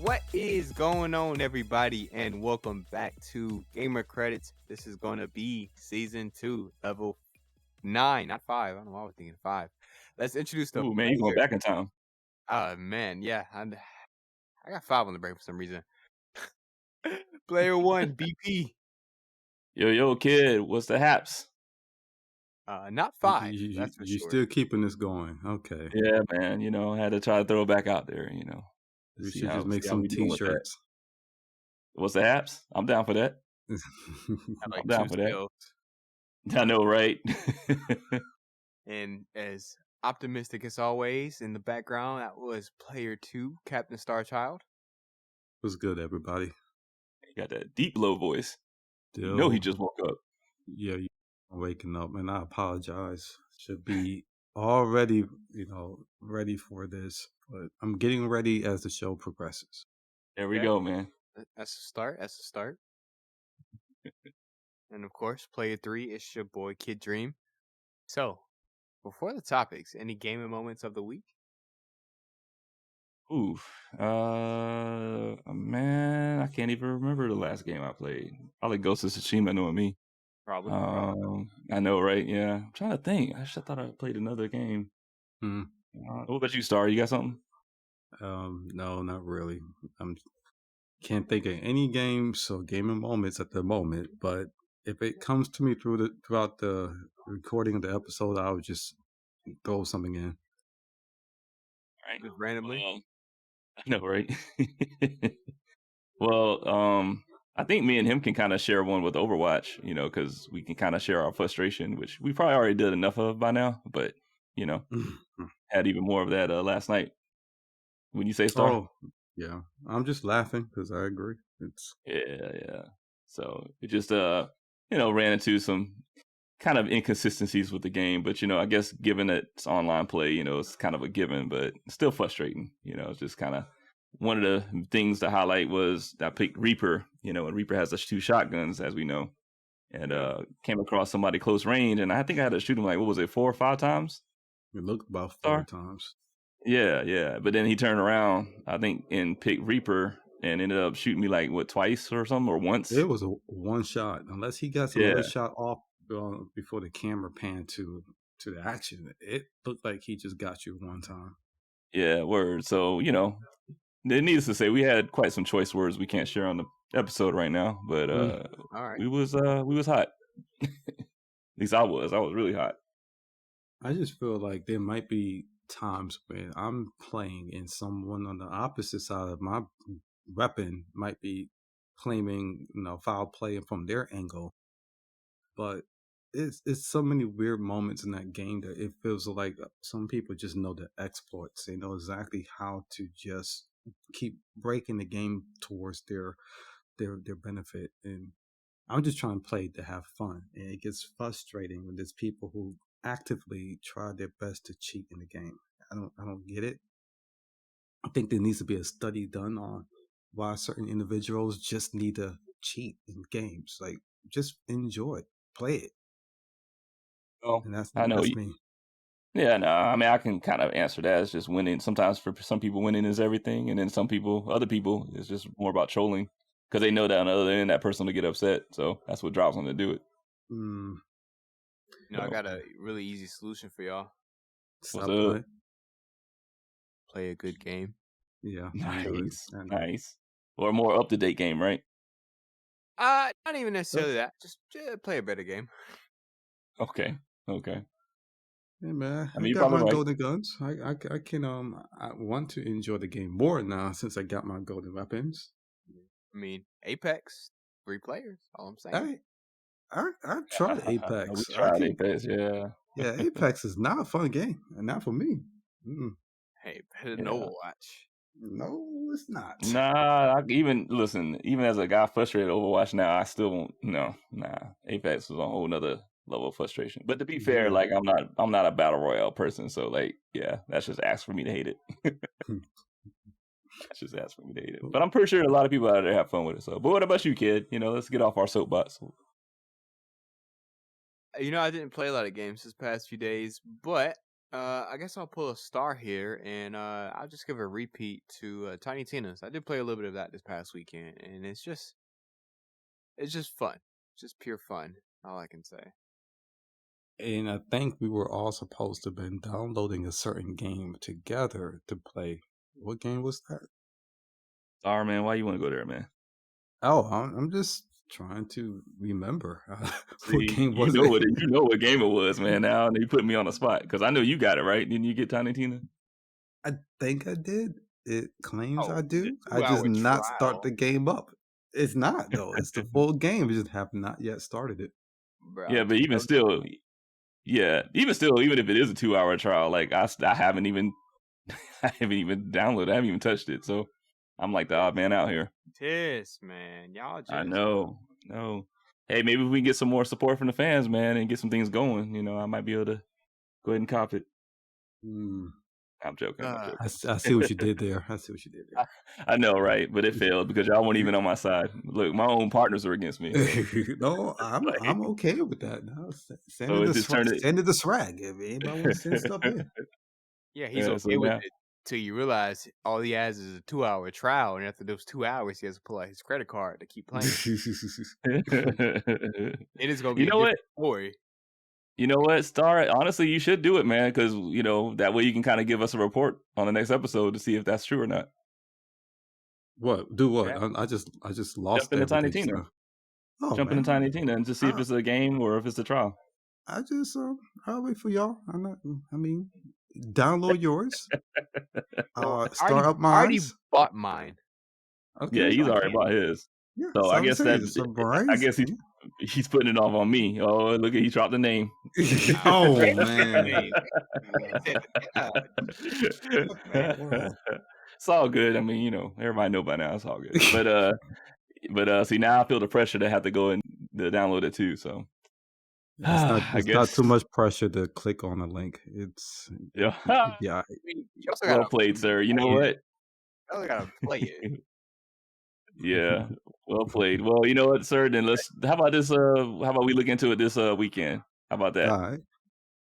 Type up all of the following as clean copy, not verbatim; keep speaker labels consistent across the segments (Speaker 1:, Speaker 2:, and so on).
Speaker 1: What is going on, everybody, and welcome back to Gamer Credits. This is going to be Season 2, Level 9, not 5. I don't know why I was thinking 5. Let's introduce the
Speaker 2: Ooh, man, you going back in time.
Speaker 1: man, yeah. I got 5 on the brain for some reason. Player 1, BP.
Speaker 2: Yo, kid, what's the haps?
Speaker 1: Not 5, that's for
Speaker 3: You
Speaker 1: sure.
Speaker 3: still keeping this going. Okay.
Speaker 2: Yeah, man, had to try to throw it back out there,
Speaker 3: We
Speaker 2: see
Speaker 3: should just make
Speaker 2: how
Speaker 3: some
Speaker 2: we doing with that.
Speaker 3: t-shirts.
Speaker 2: What's the haps? I'm down for that.
Speaker 1: I like
Speaker 2: I'm down
Speaker 1: 2
Speaker 2: for that.
Speaker 1: skills.
Speaker 2: I know, right?
Speaker 1: And as optimistic as always, in the background, that was Player 2, Captain Starchild.
Speaker 3: What's good, everybody?
Speaker 2: You got that deep low voice.
Speaker 3: Still,
Speaker 2: You know he just woke up.
Speaker 3: Yeah, you waking up, and I apologize. Should be already, ready for this, but I'm getting ready as the show progresses.
Speaker 2: There we
Speaker 1: Okay.
Speaker 2: go, man.
Speaker 1: That's a start. That's a start. And of course, Player 3, it's your boy Kid Dream. So, before the topics, any gaming moments of the week?
Speaker 2: Oof. Man, I can't even remember the last game I played. Probably Ghost of Tsushima knowing me.
Speaker 1: Probably.
Speaker 2: I know, right? Yeah. I'm trying to think. I thought I played another game. What about you, Star? You got something?
Speaker 3: No, not really. Can't think of any games or gaming moments at the moment, but if it comes to me throughout the recording of the episode, I would just throw something in.
Speaker 2: All right.
Speaker 1: Just randomly.
Speaker 2: I know, right? Well, I think me and him can kind of share one with Overwatch, because we can kind of share our frustration, which we probably already did enough of by now, but, had even more of that last night. When you say Star?
Speaker 3: Oh, yeah. I'm just laughing because I agree.
Speaker 2: Yeah. So it just, ran into some kind of inconsistencies with the game, but, I guess given that it's online play, it's kind of a given, but still frustrating. It's just kind of one of the things to highlight was that I picked Reaper, and Reaper has the 2 shotguns, as we know, and came across somebody close range, and I think I had to shoot him 4 or 5 times.
Speaker 3: It looked about 4 times.
Speaker 2: Yeah. But then he turned around, I think, and picked Reaper and ended up shooting me twice or something, or once.
Speaker 3: It was a one shot, unless he got some other shot off before the camera panned to the action. It looked like he just got you one time.
Speaker 2: Yeah, word. So, needless to say, we had quite some choice words we can't share on the episode right now, but
Speaker 1: All right.
Speaker 2: we was hot. At least I was really hot.
Speaker 3: I just feel like there might be times when I'm playing and someone on the opposite side of my weapon might be claiming, foul play from their angle. But it's so many weird moments in that game that it feels like some people just know the exploits. They know exactly how to just keep breaking the game towards their benefit. And I'm just trying to play to have fun. And it gets frustrating when there's people who actively try their best to cheat in the game. I don't get it. I think there needs to be a study done on why certain individuals just need to cheat in games. Like, just enjoy it, play it.
Speaker 2: Oh,
Speaker 3: And that's me.
Speaker 2: Yeah, no, I mean, I can kind of answer that. It's just winning. Sometimes for some people, winning is everything, and then other people, it's just more about trolling because they know that on the other end, that person will get upset. So that's what drives them to do it.
Speaker 1: I got a really easy solution for y'all.
Speaker 3: Stop playing.
Speaker 1: Play a good game.
Speaker 3: Yeah,
Speaker 2: nice. Or a more up to date game, right?
Speaker 1: Not even necessarily that. Just play a better game.
Speaker 2: Okay.
Speaker 3: Hey man,
Speaker 2: I mean,
Speaker 3: got my golden guns. I can I want to enjoy the game more now since I got my golden weapons.
Speaker 1: I mean, Apex, 3 players. All I'm saying.
Speaker 3: I tried Apex.
Speaker 2: We tried Apex, yeah.
Speaker 3: Yeah, Apex is not a fun game, and not for me.
Speaker 1: Hey, better than Overwatch.
Speaker 3: No, it's not.
Speaker 2: Nah, even as a guy frustrated at Overwatch now, I still won't. No, Apex was a whole nother level of frustration. But to be fair, I'm not a battle royale person, so that's just ask for me to hate it. That's just ask for me to hate it. But I'm pretty sure a lot of people out there have fun with it. So, but what about you, kid? Let's get off our soapbox.
Speaker 1: I didn't play a lot of games this past few days, but I guess I'll pull a star here, and I'll just give a repeat to Tiny Tina's. I did play a little bit of that this past weekend, and it's just fun, just pure fun. All I can say.
Speaker 3: And I think we were all supposed to have been downloading a certain game together to play. What game was that?
Speaker 2: Sorry, man. Why you want to go there, man?
Speaker 3: Oh, I'm just trying to remember. What
Speaker 2: See,
Speaker 3: game was it?
Speaker 2: you know what game it was, man. Now you put me on the spot because I know you got it right. Didn't you get Tiny Tina?
Speaker 3: I think I did. It claims
Speaker 1: Oh,
Speaker 3: I
Speaker 1: the
Speaker 3: do. I just
Speaker 1: 2 hour
Speaker 3: not start
Speaker 1: trial,
Speaker 3: the game up. It's not though. It's the full game. We just have not yet started it.
Speaker 1: bro.
Speaker 2: Yeah,
Speaker 1: I'm
Speaker 2: but even
Speaker 1: telling
Speaker 2: still, yeah, even if it is a 2 hour trial, like I haven't even I haven't even downloaded. I haven't even touched it. So I'm like the
Speaker 1: you,
Speaker 2: odd man out here.
Speaker 1: tis, man. Y'all
Speaker 2: I
Speaker 1: just
Speaker 2: know. No. Hey, maybe if we can get some more support from the fans, man, and get some things going, I might be able to go ahead and cop it.
Speaker 3: Hmm.
Speaker 2: I'm joking. I'm
Speaker 3: I
Speaker 2: joking.
Speaker 3: see what you did there. I see what you did
Speaker 2: I know, right? But it failed because y'all weren't even on my side. Look, my own partners were against me. So,
Speaker 3: there. No,
Speaker 2: like,
Speaker 3: I'm okay with that. No,
Speaker 2: so it just turned it.
Speaker 3: send it the swag. If anybody want to send stuff in.
Speaker 1: yeah, he's
Speaker 2: Yeah, so
Speaker 1: okay with
Speaker 2: now.
Speaker 1: it till you realize all he has is a 2 hour trial, and after those 2 hours, he has to pull out his credit card to keep playing. It is gonna
Speaker 2: You
Speaker 1: be a
Speaker 2: know what?
Speaker 1: different story.
Speaker 2: You know what, Star? Honestly, you should do it, man, because that way you can kind of give us a report on the next episode to see if that's true or not.
Speaker 3: What? Do what?
Speaker 1: Yeah,
Speaker 3: I just
Speaker 2: Jump
Speaker 3: lost
Speaker 2: into Tiny
Speaker 3: everything just
Speaker 2: Tina.
Speaker 3: now. Oh
Speaker 2: Jump into
Speaker 3: man,
Speaker 2: Tiny Tina and just see if
Speaker 3: I,
Speaker 2: it's a game or if it's a trial.
Speaker 3: I just I'll wait for y'all. I'm not. I mean, download yours.
Speaker 1: so
Speaker 3: Start up
Speaker 1: I already
Speaker 3: mines.
Speaker 1: bought mine.
Speaker 2: Yeah,
Speaker 3: Okay.
Speaker 2: he's
Speaker 1: So I
Speaker 2: already
Speaker 1: can't.
Speaker 2: bought his.
Speaker 3: Yeah.
Speaker 2: So
Speaker 3: So
Speaker 2: I
Speaker 3: I'm
Speaker 2: guess
Speaker 3: saying. So
Speaker 2: I
Speaker 3: Brian's.
Speaker 2: guess he's putting it off on me. Oh, look at he dropped the name.
Speaker 3: Oh
Speaker 1: Hey,
Speaker 3: man.
Speaker 1: hey, he said, "Yeah, man."
Speaker 3: Wow.
Speaker 2: It's all good. I mean, everybody know by now. It's all good. But see, now I feel the pressure to have to go and to download it too. So I
Speaker 3: It's not
Speaker 2: guess,
Speaker 3: too much pressure to click on a link. It's
Speaker 2: yeah.
Speaker 3: yeah.
Speaker 1: I mean, you also
Speaker 2: Well
Speaker 1: gotta
Speaker 2: played, sir. You know
Speaker 1: play it.
Speaker 2: what?
Speaker 1: You also gotta play it.
Speaker 2: Yeah, well played. Well, you know what, sir? Then how about this? How about we look into it this weekend? How about that?
Speaker 3: All right.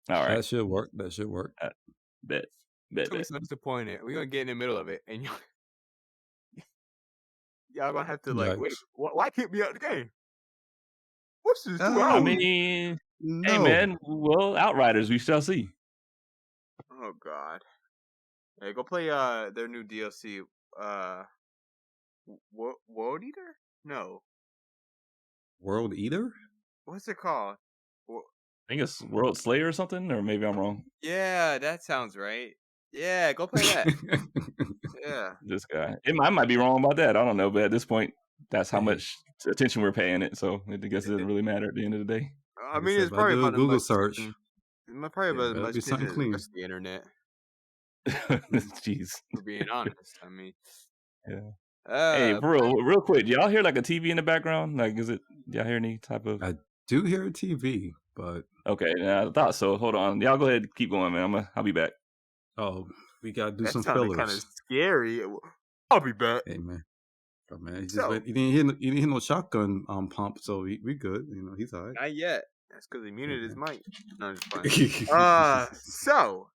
Speaker 2: All right.
Speaker 3: That should work. That should work.
Speaker 2: Uh, bet, bet,
Speaker 1: To be
Speaker 2: bet.
Speaker 1: so disappointed. We're gonna get in the middle of it, and y'all gonna have to like, wait,
Speaker 3: Yikes.
Speaker 1: why kick me out of the game? What's this 2 hours?
Speaker 2: I
Speaker 3: Um,
Speaker 2: mean, hey
Speaker 3: no.
Speaker 2: man, well, Outriders, we shall see.
Speaker 1: Oh God. Hey, go play their new DLC. Uh, World Eater? No,
Speaker 3: World Eater?
Speaker 1: what's it called? Wo-
Speaker 2: I think it's World Slayer or something, or maybe I'm wrong.
Speaker 1: Yeah, that sounds right. Yeah, go play that. Yeah.
Speaker 2: This guy, I might be wrong about that. I don't know, but at this point, that's how
Speaker 3: Hey,
Speaker 2: much attention we're paying it. So I guess it doesn't really matter at the end of the day.
Speaker 1: I
Speaker 3: like I
Speaker 1: mean,
Speaker 3: said,
Speaker 1: it's
Speaker 3: if I
Speaker 1: probably
Speaker 3: do a
Speaker 1: about as
Speaker 3: Google
Speaker 1: much
Speaker 3: search,
Speaker 1: attention. Probably
Speaker 3: yeah, it
Speaker 1: about as
Speaker 3: better
Speaker 1: much
Speaker 3: be something
Speaker 1: attention as the
Speaker 3: clean.
Speaker 1: rest of the internet.
Speaker 3: Mm.
Speaker 2: Jeez.
Speaker 1: For being honest, I mean,
Speaker 2: Yeah. Hey, for
Speaker 1: but
Speaker 2: real quick, do y'all hear like a TV in the background? Like, y'all hear any type of?
Speaker 3: I do hear a TV, but
Speaker 2: Okay, yeah, I thought so. Hold on, y'all go ahead, keep going, man. I'll be back.
Speaker 3: we gotta do
Speaker 1: that
Speaker 3: some
Speaker 1: sounded kind of
Speaker 3: fillers.
Speaker 1: scary. I'll be back.
Speaker 3: Hey man, oh, man,
Speaker 1: So,
Speaker 3: he didn't hear no shotgun pump, so we good. He's all right.
Speaker 1: not yet. That's because he muted his
Speaker 3: Okay.
Speaker 1: mic. No, I'm just playing. So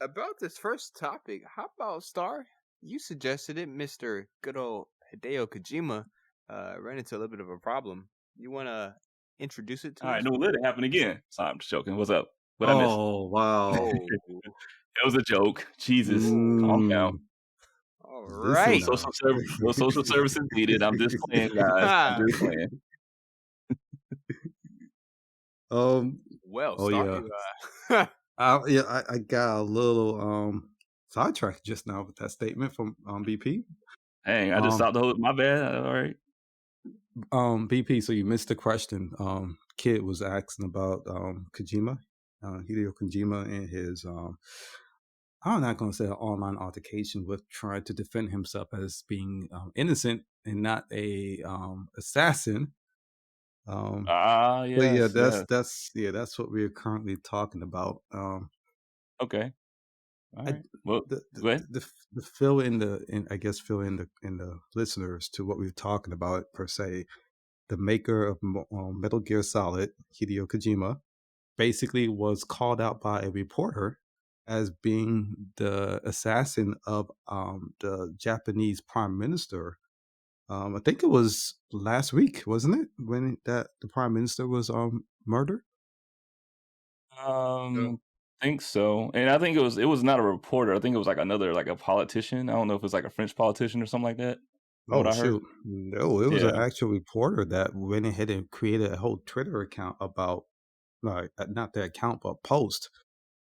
Speaker 1: about this first topic, how about Star? You suggested it, Mister Good old Hideo Kojima. Ran into a little bit of a problem. You want to introduce it
Speaker 2: All
Speaker 1: to
Speaker 2: right,
Speaker 1: us?
Speaker 2: no, let it happen again. Sorry, I'm just joking. What's up? What I missed?
Speaker 3: Oh wow.
Speaker 1: Oh,
Speaker 2: It was a joke. Jesus, calm down.
Speaker 3: Mm,
Speaker 1: all
Speaker 3: listen
Speaker 2: No
Speaker 1: right.
Speaker 3: now.
Speaker 2: social services needed. I'm just playing, guys. I'm just playing.
Speaker 1: Well,
Speaker 3: Oh
Speaker 1: Star,
Speaker 3: yeah.
Speaker 1: you
Speaker 3: I got a little sidetracked just now with that statement from BP.
Speaker 2: Dang, I just
Speaker 3: Um
Speaker 2: stopped the whole. My bad. All right.
Speaker 3: BP, so you missed the question. Kid was asking about Kojima, Hideo Kojima and his I'm not gonna say an online altercation with trying to defend himself as being innocent and not a assassin.
Speaker 2: Ah,
Speaker 3: But yeah,
Speaker 2: yes, yes.
Speaker 3: that's what we're currently talking about.
Speaker 2: Okay. All
Speaker 3: I
Speaker 2: right. Well,
Speaker 3: the the,
Speaker 2: go ahead.
Speaker 3: the fill in I guess fill in the listeners to what we're talking about per se. The maker of Metal Gear Solid, Hideo Kojima, basically was called out by a reporter as being the assassin of the Japanese prime minister. I think it was last week, wasn't it, when that the prime minister was murdered?
Speaker 1: So,
Speaker 2: Think so. And I think it was not a reporter. I think it was like another like a politician. I don't know if it's like a French politician or something like that, from what
Speaker 3: Oh
Speaker 2: I heard.
Speaker 3: shoot, no, it was
Speaker 2: Yeah.
Speaker 3: an actual reporter that went ahead and created a whole Twitter account about like not the account but post,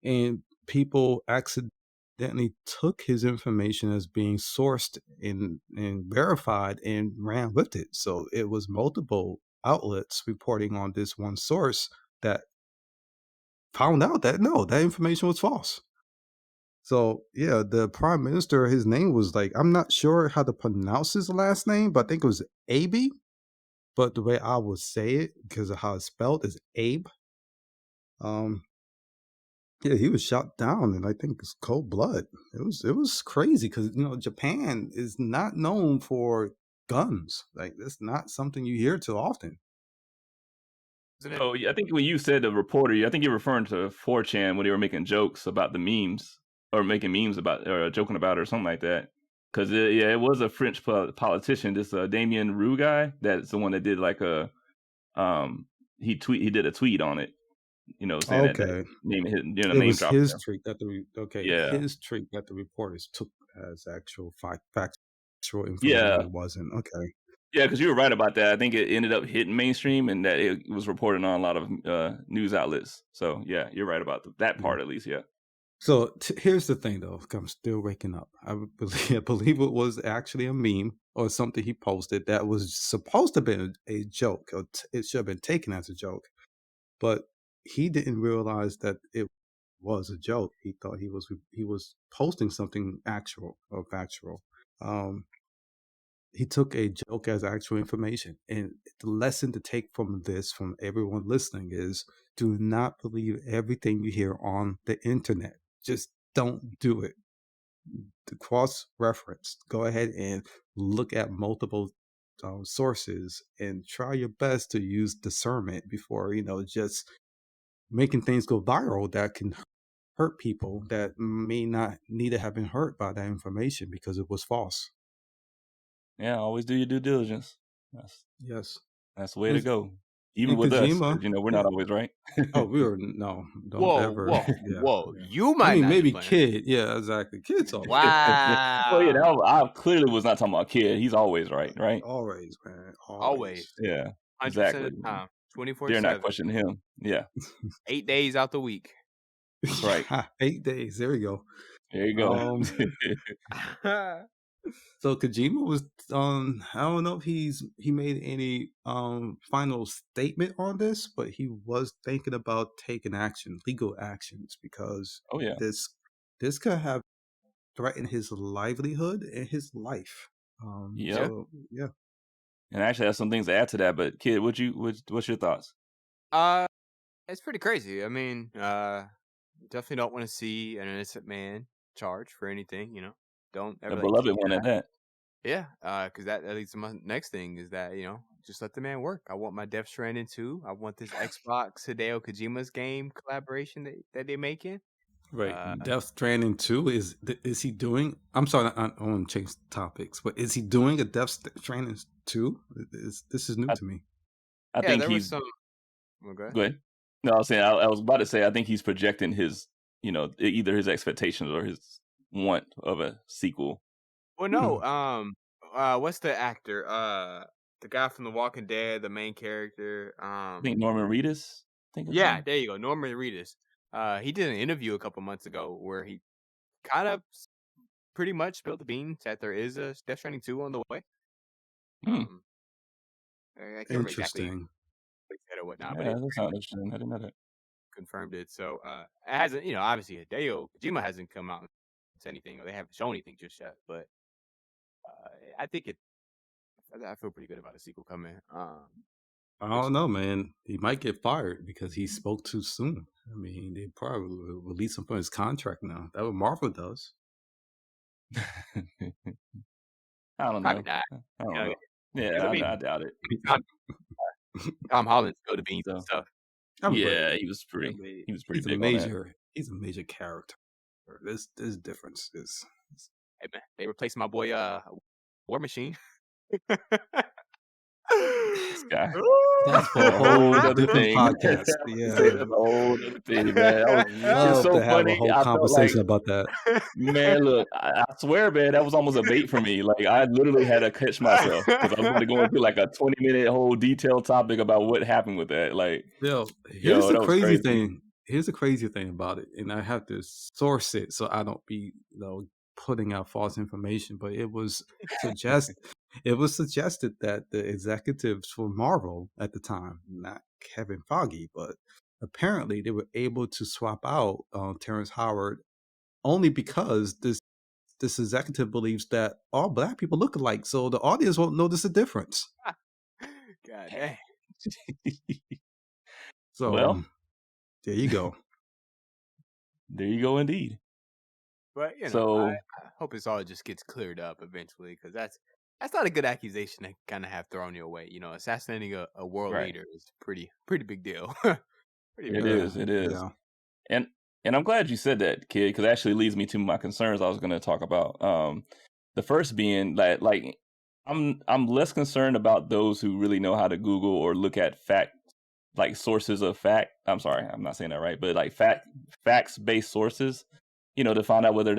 Speaker 3: and people accidentally took his information as being sourced and verified and ran with it. So it was multiple outlets reporting on this one source that found out that no, that information was false. So yeah, the prime minister, his name was like, I'm not sure how to pronounce his last name, but I think it was Abe. But the way I would say it, because of how it's spelled, is Abe. Um, yeah, he was shot down, and I think it's cold blood. It was crazy because Japan is not known for guns. Like that's not something you hear too often.
Speaker 1: isn't it?
Speaker 2: Oh, yeah, I think when you said the reporter, I think you're referring to 4chan when they were making jokes about the memes or making memes about or joking about it or something like that. Because yeah, it was a French politician, this Damien Roux guy. That's the one that did like a he did a tweet on it, saying that
Speaker 3: Okay, it
Speaker 2: name
Speaker 3: was
Speaker 2: drop
Speaker 3: his
Speaker 2: there.
Speaker 3: trick that
Speaker 2: Yeah,
Speaker 3: his trick that the reporters took as actual factual information when
Speaker 2: yeah,
Speaker 3: it wasn't. Okay.
Speaker 2: yeah. Because you were right about that. I think it ended up hitting mainstream, and that it was reported on a lot of news outlets. So yeah, you're right about that
Speaker 3: Yeah.
Speaker 2: part at least. Yeah.
Speaker 3: So here's the thing, though. I'm still waking up. I believe it was actually a meme or something he posted that was supposed to have been a joke, or it should have been taken as a joke. But he didn't realize that it was a joke. He thought he was posting something actual or factual. Um, he took a joke as actual information. And the lesson to take from this, from everyone listening, is do not believe everything you hear on the internet. Just don't do it. To cross reference, go ahead and look at multiple sources and try your best to use discernment before, just making things go viral that can hurt people that may not need to have been hurt by that information because it was false.
Speaker 2: Yeah, always do your due diligence. That's
Speaker 3: Yes.
Speaker 2: that's the way to
Speaker 3: And,
Speaker 2: go. Even
Speaker 3: and
Speaker 2: with us,
Speaker 3: Kojima,
Speaker 2: because we're not
Speaker 3: yeah.
Speaker 2: always right.
Speaker 3: Oh, we were no, don't
Speaker 1: Whoa,
Speaker 3: ever.
Speaker 1: whoa,
Speaker 3: Yeah,
Speaker 1: whoa!
Speaker 3: yeah.
Speaker 1: You
Speaker 3: I
Speaker 1: might
Speaker 3: mean,
Speaker 1: not have
Speaker 3: maybe
Speaker 1: been.
Speaker 3: kid. Yeah, exactly. Kids always right.
Speaker 2: Well, yeah,
Speaker 1: Wow.
Speaker 2: I clearly was not talking about kid. He's always right, right?
Speaker 3: Always, man.
Speaker 1: Always,
Speaker 3: Always.
Speaker 2: Yeah,
Speaker 1: 100%
Speaker 2: exactly.
Speaker 1: of the time,
Speaker 2: Dare not
Speaker 1: 24/7,
Speaker 2: question him. Yeah,
Speaker 1: 8 days out the week.
Speaker 2: that's right.
Speaker 3: Yeah, 8 days. There we go.
Speaker 2: There you go.
Speaker 3: Um, so Kojima was I don't know if he made any final statement on this, but he was thinking about taking action, legal actions, because
Speaker 2: Oh yeah,
Speaker 3: this this could have threatened his livelihood and his life.
Speaker 2: yep.
Speaker 1: Yeah.
Speaker 3: So yeah.
Speaker 2: And I actually have some things to add to that. But kid, what's your thoughts?
Speaker 1: Uh, it's pretty crazy. I mean, definitely don't want to see an innocent man charged for anything. Don't
Speaker 2: A
Speaker 1: ever
Speaker 2: beloved one at that.
Speaker 1: yeah. Because that leads to my next thing is that just let the man work. I want my Death Stranding 2. I want this Xbox Hideo Kojima's game collaboration that they're making.
Speaker 3: Right.
Speaker 1: Uh,
Speaker 3: Death Stranding 2 is he doing? I'm sorry, I want to change topics, but is he doing a Stranding 2? This is new
Speaker 2: I,
Speaker 3: to me.
Speaker 2: I
Speaker 1: yeah,
Speaker 2: think
Speaker 1: there was
Speaker 2: he's
Speaker 1: some. Okay.
Speaker 2: go ahead. No, I was saying I was about to say I think he's projecting his either his expectations or his want of a sequel.
Speaker 1: Well,
Speaker 3: Hmm.
Speaker 1: no. What's the actor? The guy from The Walking Dead, the main character.
Speaker 2: I think Norman Reedus. I think his
Speaker 1: Yeah,
Speaker 2: name.
Speaker 1: there you go. Norman Reedus. He did an interview a couple months ago where he kind of pretty much spilled the beans that there is a Death Stranding 2 on the way.
Speaker 2: Hmm.
Speaker 1: Um, I can't remember exactly
Speaker 3: Interesting.
Speaker 1: what he said or whatnot, but
Speaker 2: Yeah,
Speaker 1: it
Speaker 2: that
Speaker 1: pretty
Speaker 2: sounds
Speaker 1: much
Speaker 2: interesting. I didn't know that.
Speaker 1: confirmed it. So it hasn't, obviously Hideo Kojima hasn't come out and said anything, or they haven't shown anything just yet. But I think I feel pretty good about a sequel coming.
Speaker 3: I
Speaker 1: Which
Speaker 3: don't know, man. He might get fired because he spoke too soon. I mean, they probably will release him from his contract now. That's what Marvel does.
Speaker 2: I don't
Speaker 1: probably
Speaker 2: know.
Speaker 1: not.
Speaker 2: I don't
Speaker 1: You know,
Speaker 2: know.
Speaker 1: 'cause I
Speaker 2: Yeah,
Speaker 1: mean,
Speaker 2: I doubt it.
Speaker 1: Tom, Tom Holland spilled the beans and
Speaker 2: So
Speaker 1: stuff.
Speaker 3: I'm very.
Speaker 2: Yeah,
Speaker 3: I mean,
Speaker 2: he was pretty big on that.
Speaker 3: he's a major character. This difference is
Speaker 1: Hey man, they replaced my boy War Machine.
Speaker 2: This guy.
Speaker 3: that's for a
Speaker 2: A whole
Speaker 3: whole
Speaker 2: other
Speaker 3: different
Speaker 2: thing. I
Speaker 3: podcast.
Speaker 2: would say
Speaker 3: Yeah,
Speaker 2: that's a whole other thing, man.
Speaker 3: I would
Speaker 2: It's
Speaker 3: love
Speaker 2: so
Speaker 3: to have a
Speaker 2: funny.
Speaker 3: whole
Speaker 2: I felt like,
Speaker 3: conversation about that.
Speaker 2: man, look, I swear, man, that was almost a bait for me. Like, I literally had to catch myself because I was about to go into like a 20-minute whole detailed topic about what happened with that. Like,
Speaker 3: Yo,
Speaker 2: yo, that was crazy.
Speaker 3: Here's the crazy thing about it, and I have to source it so I don't be putting out false information. But suggest it was suggested that the executives for Marvel at the time, not Kevin Feige, but apparently they were able to swap out Terrence Howard only because this executive believes that all black people look alike, so the audience won't notice a difference.
Speaker 1: God dang.
Speaker 3: So
Speaker 2: Well,
Speaker 3: there you go.
Speaker 2: there you go, indeed.
Speaker 1: But you know,
Speaker 2: So,
Speaker 1: I hope this all just gets cleared up eventually, because that's not a good accusation to kind of have thrown your way. You know, assassinating a world
Speaker 2: right.
Speaker 1: leader is pretty big deal. Pretty
Speaker 2: It
Speaker 1: big deal.
Speaker 2: is. It is.
Speaker 3: Yeah.
Speaker 2: And I'm glad you said that, kid, because it actually leads me to my concerns I was going to talk about. The first being that, like, I'm less concerned about those who really know how to Google or look at like sources of fact. I'm sorry, I'm not saying that right, but like facts based sources, to find out whether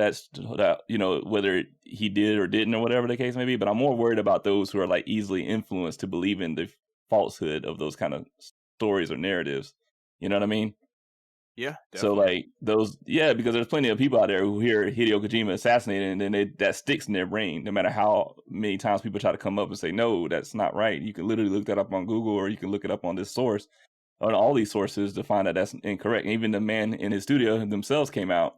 Speaker 2: whether he did or didn't or whatever the case may be. But I'm more worried about those who are like easily influenced to believe in the falsehood of those kind of stories or narratives. You know what I mean?
Speaker 1: Yeah,
Speaker 2: So
Speaker 1: definitely.
Speaker 2: like those, yeah, because there's plenty of people out there who hear Hideo Kojima assassinated, and then that sticks in their brain. No matter how many times people try to come up and say, no, that's not right. You can literally look that up on Google, or you can look it up on this source, on all these sources to find that that's incorrect. And even the man in his studio themselves came out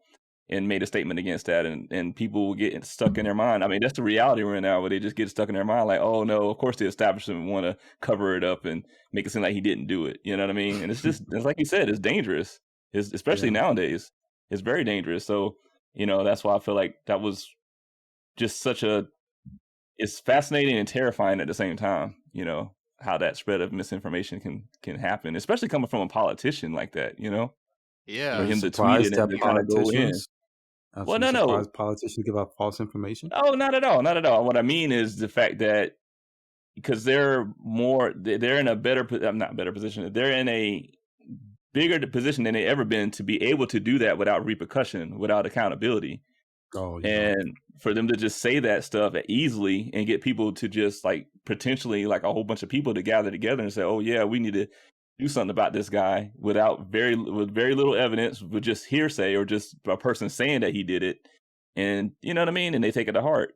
Speaker 2: and made a statement against that, and people will get stuck in their mind. I mean, that's the reality we're in now, where they just get stuck in their mind, like, oh no, of course the establishment want to cover it up and make it seem like he didn't do it. You know what I mean? And it's like you said, it's dangerous. Especially
Speaker 3: Yeah.
Speaker 2: nowadays, it's very dangerous. So, that's why I feel like that was just it's fascinating and terrifying at the same time, how that spread of misinformation can happen, especially coming from a politician like that, for
Speaker 1: Yeah.
Speaker 3: You
Speaker 2: him to tweet it
Speaker 3: surprised
Speaker 2: and
Speaker 3: that
Speaker 2: to kind of go in. Well,
Speaker 3: you
Speaker 2: no.
Speaker 3: surprised politicians give out false information?
Speaker 2: Oh, not at all. Not at all. What I mean is the fact that because they're in a not better position. They're in a bigger position than they ever been to be able to do that without repercussion, without accountability.
Speaker 3: Oh yeah.
Speaker 2: And for them to just say that stuff easily and get people to just like potentially like a whole bunch of people to gather together and say, oh yeah, we need to do something about this guy with very little evidence, with just hearsay or just a person saying that he did it. And you know what I mean? And they take it to heart,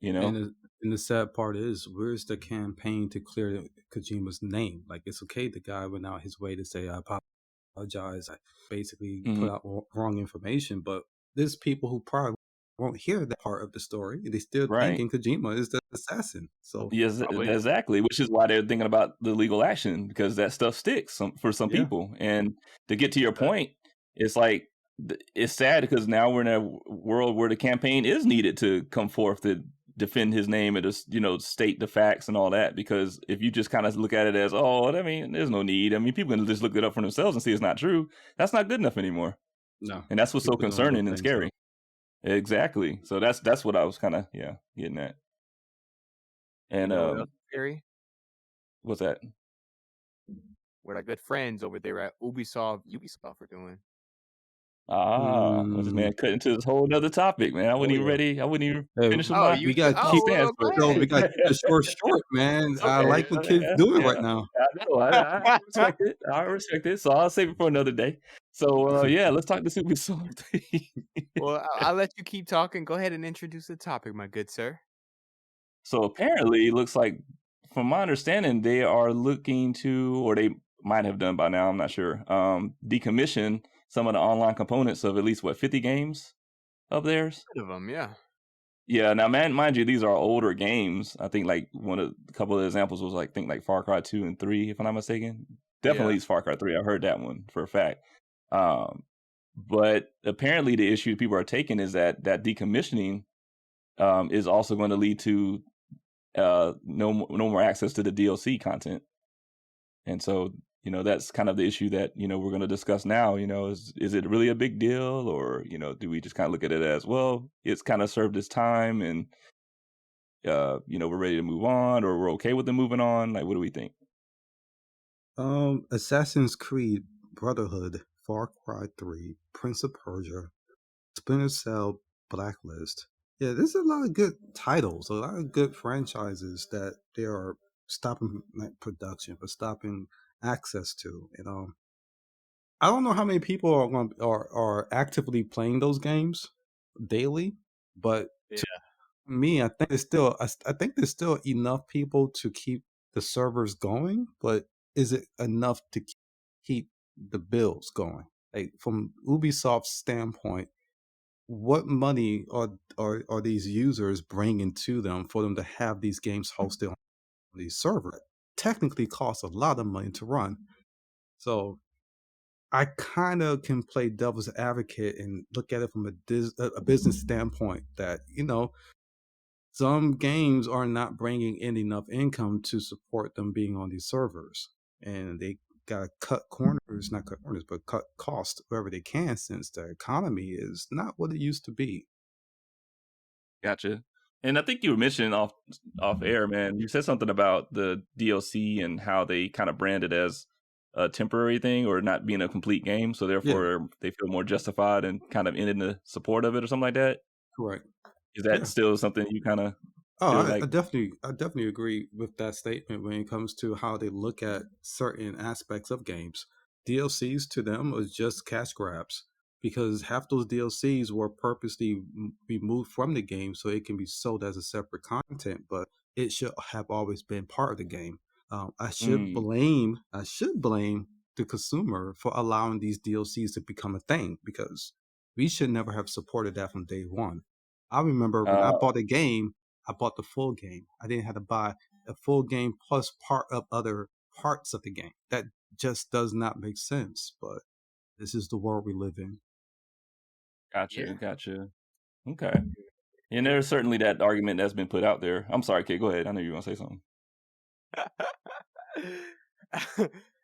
Speaker 3: And the sad part is, where's the campaign to clear Kojima's name? Like, it's okay, the guy went out his way to say, I apologize. I basically put
Speaker 2: Mhm.
Speaker 3: out wrong information, but there's people who probably won't hear that part of the story. They still
Speaker 2: Right.
Speaker 3: thinking Kojima is the assassin. So
Speaker 2: Yes,
Speaker 1: Probably.
Speaker 2: exactly. Which is why they're thinking about the legal action, because that stuff sticks for some
Speaker 3: yeah,
Speaker 2: people. And to get to your point, it's like it's sad because now we're in a world where the campaign is needed to come forth to defend his name and just state the facts and all that. Because if you just kind of look at it as, oh, I mean, there's no need. I mean, people can just look it up for themselves and see it's not true. That's not good enough anymore.
Speaker 3: no,
Speaker 2: And that's what's so
Speaker 3: people don't look
Speaker 2: concerning and
Speaker 3: things
Speaker 2: scary.
Speaker 3: up.
Speaker 2: Exactly. So that's what I was kind of getting at.
Speaker 1: You
Speaker 2: And
Speaker 1: know what else is scary?
Speaker 2: what's that?
Speaker 1: What our good friends over there at Ubisoft are doing.
Speaker 2: This
Speaker 3: Mm,
Speaker 2: man cut into this whole nother topic, man. I
Speaker 3: oh
Speaker 2: wasn't even
Speaker 3: yeah.
Speaker 2: ready. I wasn't even
Speaker 3: Hey,
Speaker 2: finished with
Speaker 1: Oh,
Speaker 2: my
Speaker 1: you
Speaker 3: we
Speaker 1: should.
Speaker 3: gotta keep
Speaker 1: Oh,
Speaker 2: stance,
Speaker 1: well,
Speaker 2: but
Speaker 1: go
Speaker 3: we
Speaker 1: ahead.
Speaker 3: gotta keep the short, man. I
Speaker 2: okay,
Speaker 3: like what kids
Speaker 2: yeah,
Speaker 3: doing
Speaker 2: yeah.
Speaker 3: right now.
Speaker 2: I know. I respect it. I respect it. So I'll save it for another day. So yeah, let's talk to Super Sword.
Speaker 1: Well, I'll let you keep talking. Go ahead and introduce the topic, my good sir.
Speaker 2: So apparently, it looks like, from my understanding, they are looking to, or they might have done by now. I'm not sure. Decommission some of the online components of at least 50 games of theirs.
Speaker 1: Heard of them, yeah.
Speaker 2: Yeah, now mind you, these are older games. I think like a couple of examples was like Far Cry 2 and 3, if I'm not mistaken. Definitely
Speaker 1: Yeah.
Speaker 2: it's Far Cry 3. I heard that one for a fact. But apparently the issue people are taking is that decommissioning is also going to lead to no more access to the DLC content. And so, that's kind of the issue that we're going to discuss now. Is it really a big deal, or do we just kind of look at it as, well, it's kind of served its time, and we're ready to move on, or we're okay with them moving on? Like, what do we think?
Speaker 3: Assassin's Creed Brotherhood, Far Cry 3, Prince of Persia, Splinter Cell, Blacklist. Yeah, there's a lot of good titles, a lot of good franchises that they are stopping like production, but stopping access to. I don't know how many people are actively playing those games daily, but
Speaker 1: Yeah.
Speaker 3: to me, I think there's still enough people to keep the servers going, but is it enough to keep the bills going? Like from Ubisoft's standpoint, what money are these users bringing to them for them to have these games hosted on these servers? Technically costs a lot of money to run. So I kind of can play devil's advocate and look at it from a business standpoint that, some games are not bringing in enough income to support them being on these servers. And they got to cut corners, not cut corners, but cut costs wherever they can since the economy is not what it used to be.
Speaker 2: Gotcha. And I think you were mentioning off air, man. You said something about the DLC and how they kind of brand it as a temporary thing, or not being a complete game, so
Speaker 3: Yeah,
Speaker 2: therefore they feel more justified and kind of ending the support of it, or something like that.
Speaker 3: correct.
Speaker 2: Is that
Speaker 3: Yeah.
Speaker 2: still something you kind of
Speaker 3: Oh,
Speaker 2: feel
Speaker 3: I
Speaker 2: like?
Speaker 3: definitely agree with that statement when it comes to how they look at certain aspects of games. DLCs to them was just cash grabs because half those DLCs were purposely removed from the game so it can be sold as a separate content, but it should have always been part of the game.
Speaker 2: Mm,
Speaker 3: I should blame the consumer for allowing these DLCs to become a thing because we should never have supported that from day one. I remember when I
Speaker 2: uh,
Speaker 3: bought a game, I bought the full game. I didn't have to buy a full game plus part of other parts of the game. That just does not make sense. But this is the world we live in.
Speaker 2: gotcha,
Speaker 1: Yeah.
Speaker 2: gotcha. Okay. And there's certainly that argument that's been put out there. I'm sorry, kid. Go ahead. I know you want to say something.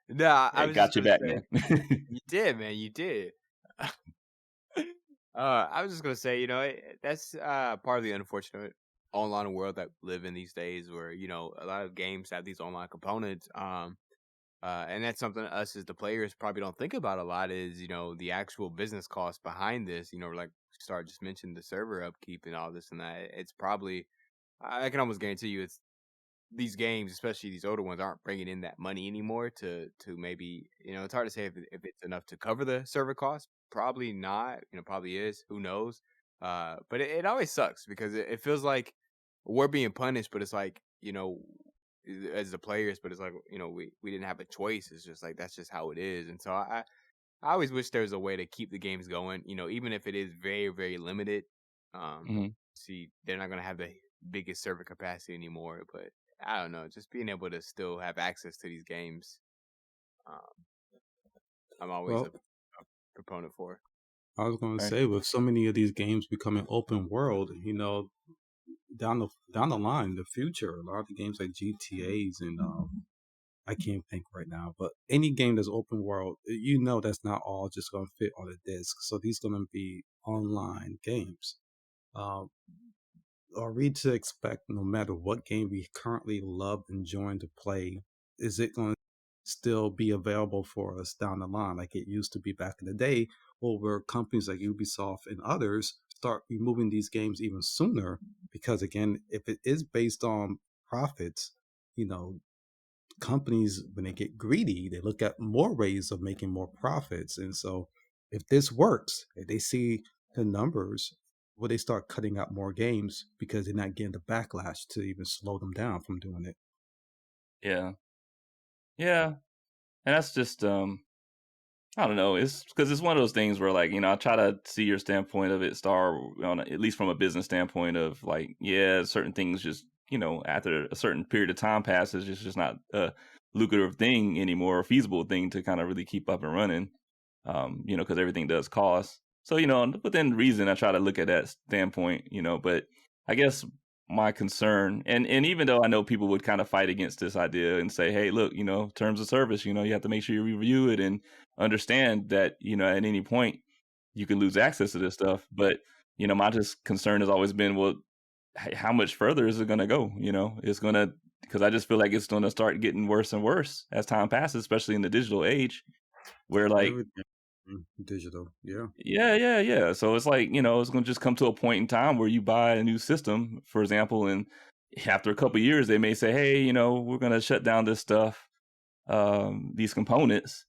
Speaker 1: Nah, I
Speaker 2: Yeah,
Speaker 1: was just
Speaker 2: got you
Speaker 1: gonna
Speaker 2: back,
Speaker 1: say
Speaker 2: man.
Speaker 1: you did, man. You did. I was just gonna say, that's part of the unfortunate online world that we live in these days, where a lot of games have these online components. And that's something us as the players probably don't think about a lot is, the actual business cost behind this. Like Star just mentioned the server upkeep and all this and that. It's probably I can almost guarantee you it's these games, especially these older ones, aren't bringing in that money anymore to maybe it's hard to say if it's enough to cover the server cost. Probably not. Probably is. Who knows? But it always sucks because it feels like we're being punished, but it's like as the players, but it's like we didn't have a choice. It's just like that's just how it is, and so I always wish there was a way to keep the games going. Even if it is very very limited.
Speaker 2: Mhm.
Speaker 1: See, they're not gonna have the biggest server capacity anymore, but I don't know, just being able to still have access to these games, um, I'm always
Speaker 3: Well,
Speaker 1: a proponent for.
Speaker 3: I was going to
Speaker 2: Right.
Speaker 3: say, with so many of these games becoming open world, down the line, the future, a lot of the games like GTA's and I can't think right now, but any game that's open world, that's not all just going to fit on a disc. So these going to be online games. Um, are we to expect, no matter what game we currently love enjoying to play, is it going to still be available for us down the line like it used to be back in the day, or where companies like Ubisoft and others start removing these games even sooner? Because again, if it is based on profits, you know, companies, when they get greedy, they look at more ways of making more profits. And so if this works, if they see the numbers, will they start cutting out more games because they're not getting the backlash to even slow them down from doing it?
Speaker 2: Yeah. Yeah. And that's just I don't know. It's because it's one of those things where, like, I try to see your standpoint of it, Star, at least from a business standpoint of, like, yeah, certain things just, after a certain period of time passes, it's just not a lucrative thing anymore, a feasible thing to kind of really keep up and running, because everything does cost. So, within reason, I try to look at that standpoint, but I guess my concern. And even though I know people would kind of fight against this idea and say, hey, look, terms of service, you have to make sure you review it and understand that, at any point you can lose access to this stuff. But, my just concern has always been, well, how much further is it going to go? It's going to, because I just feel like it's going to start getting worse and worse as time passes, especially in the digital age where like,
Speaker 3: Everything digital, yeah.
Speaker 2: yeah. So it's like, it's going to just come to a point in time where you buy a new system, for example, and after a couple of years, they may say, hey, we're going to shut down this stuff, these components,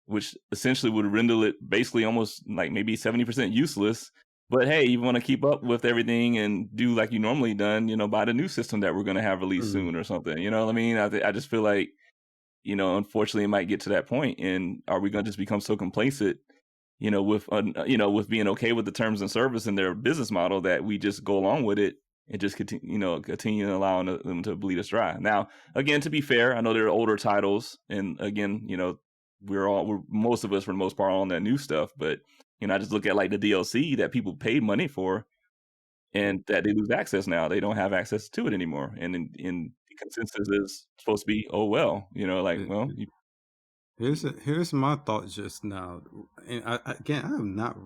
Speaker 2: which essentially would render it basically almost like maybe 70% useless. But hey, you want to keep up with everything and do like you normally done, buy the new system that we're going to have released soon or something. You know what I mean? I just feel like, unfortunately, it might get to that point, and are we going to just become so complacent, with being okay with the terms and service and their business model that we just go along with it and just continue allowing them to bleed us dry. Now, again, to be fair, I know there are older titles, and again, we're most of us for the most part on that new stuff, but I just look at like the DLC that people paid money for, and that they lose access now. They don't have access to it anymore, and in the consensus is supposed to be, oh well, like,
Speaker 3: It-
Speaker 2: well,
Speaker 3: Here's my thought just now, and again, I have not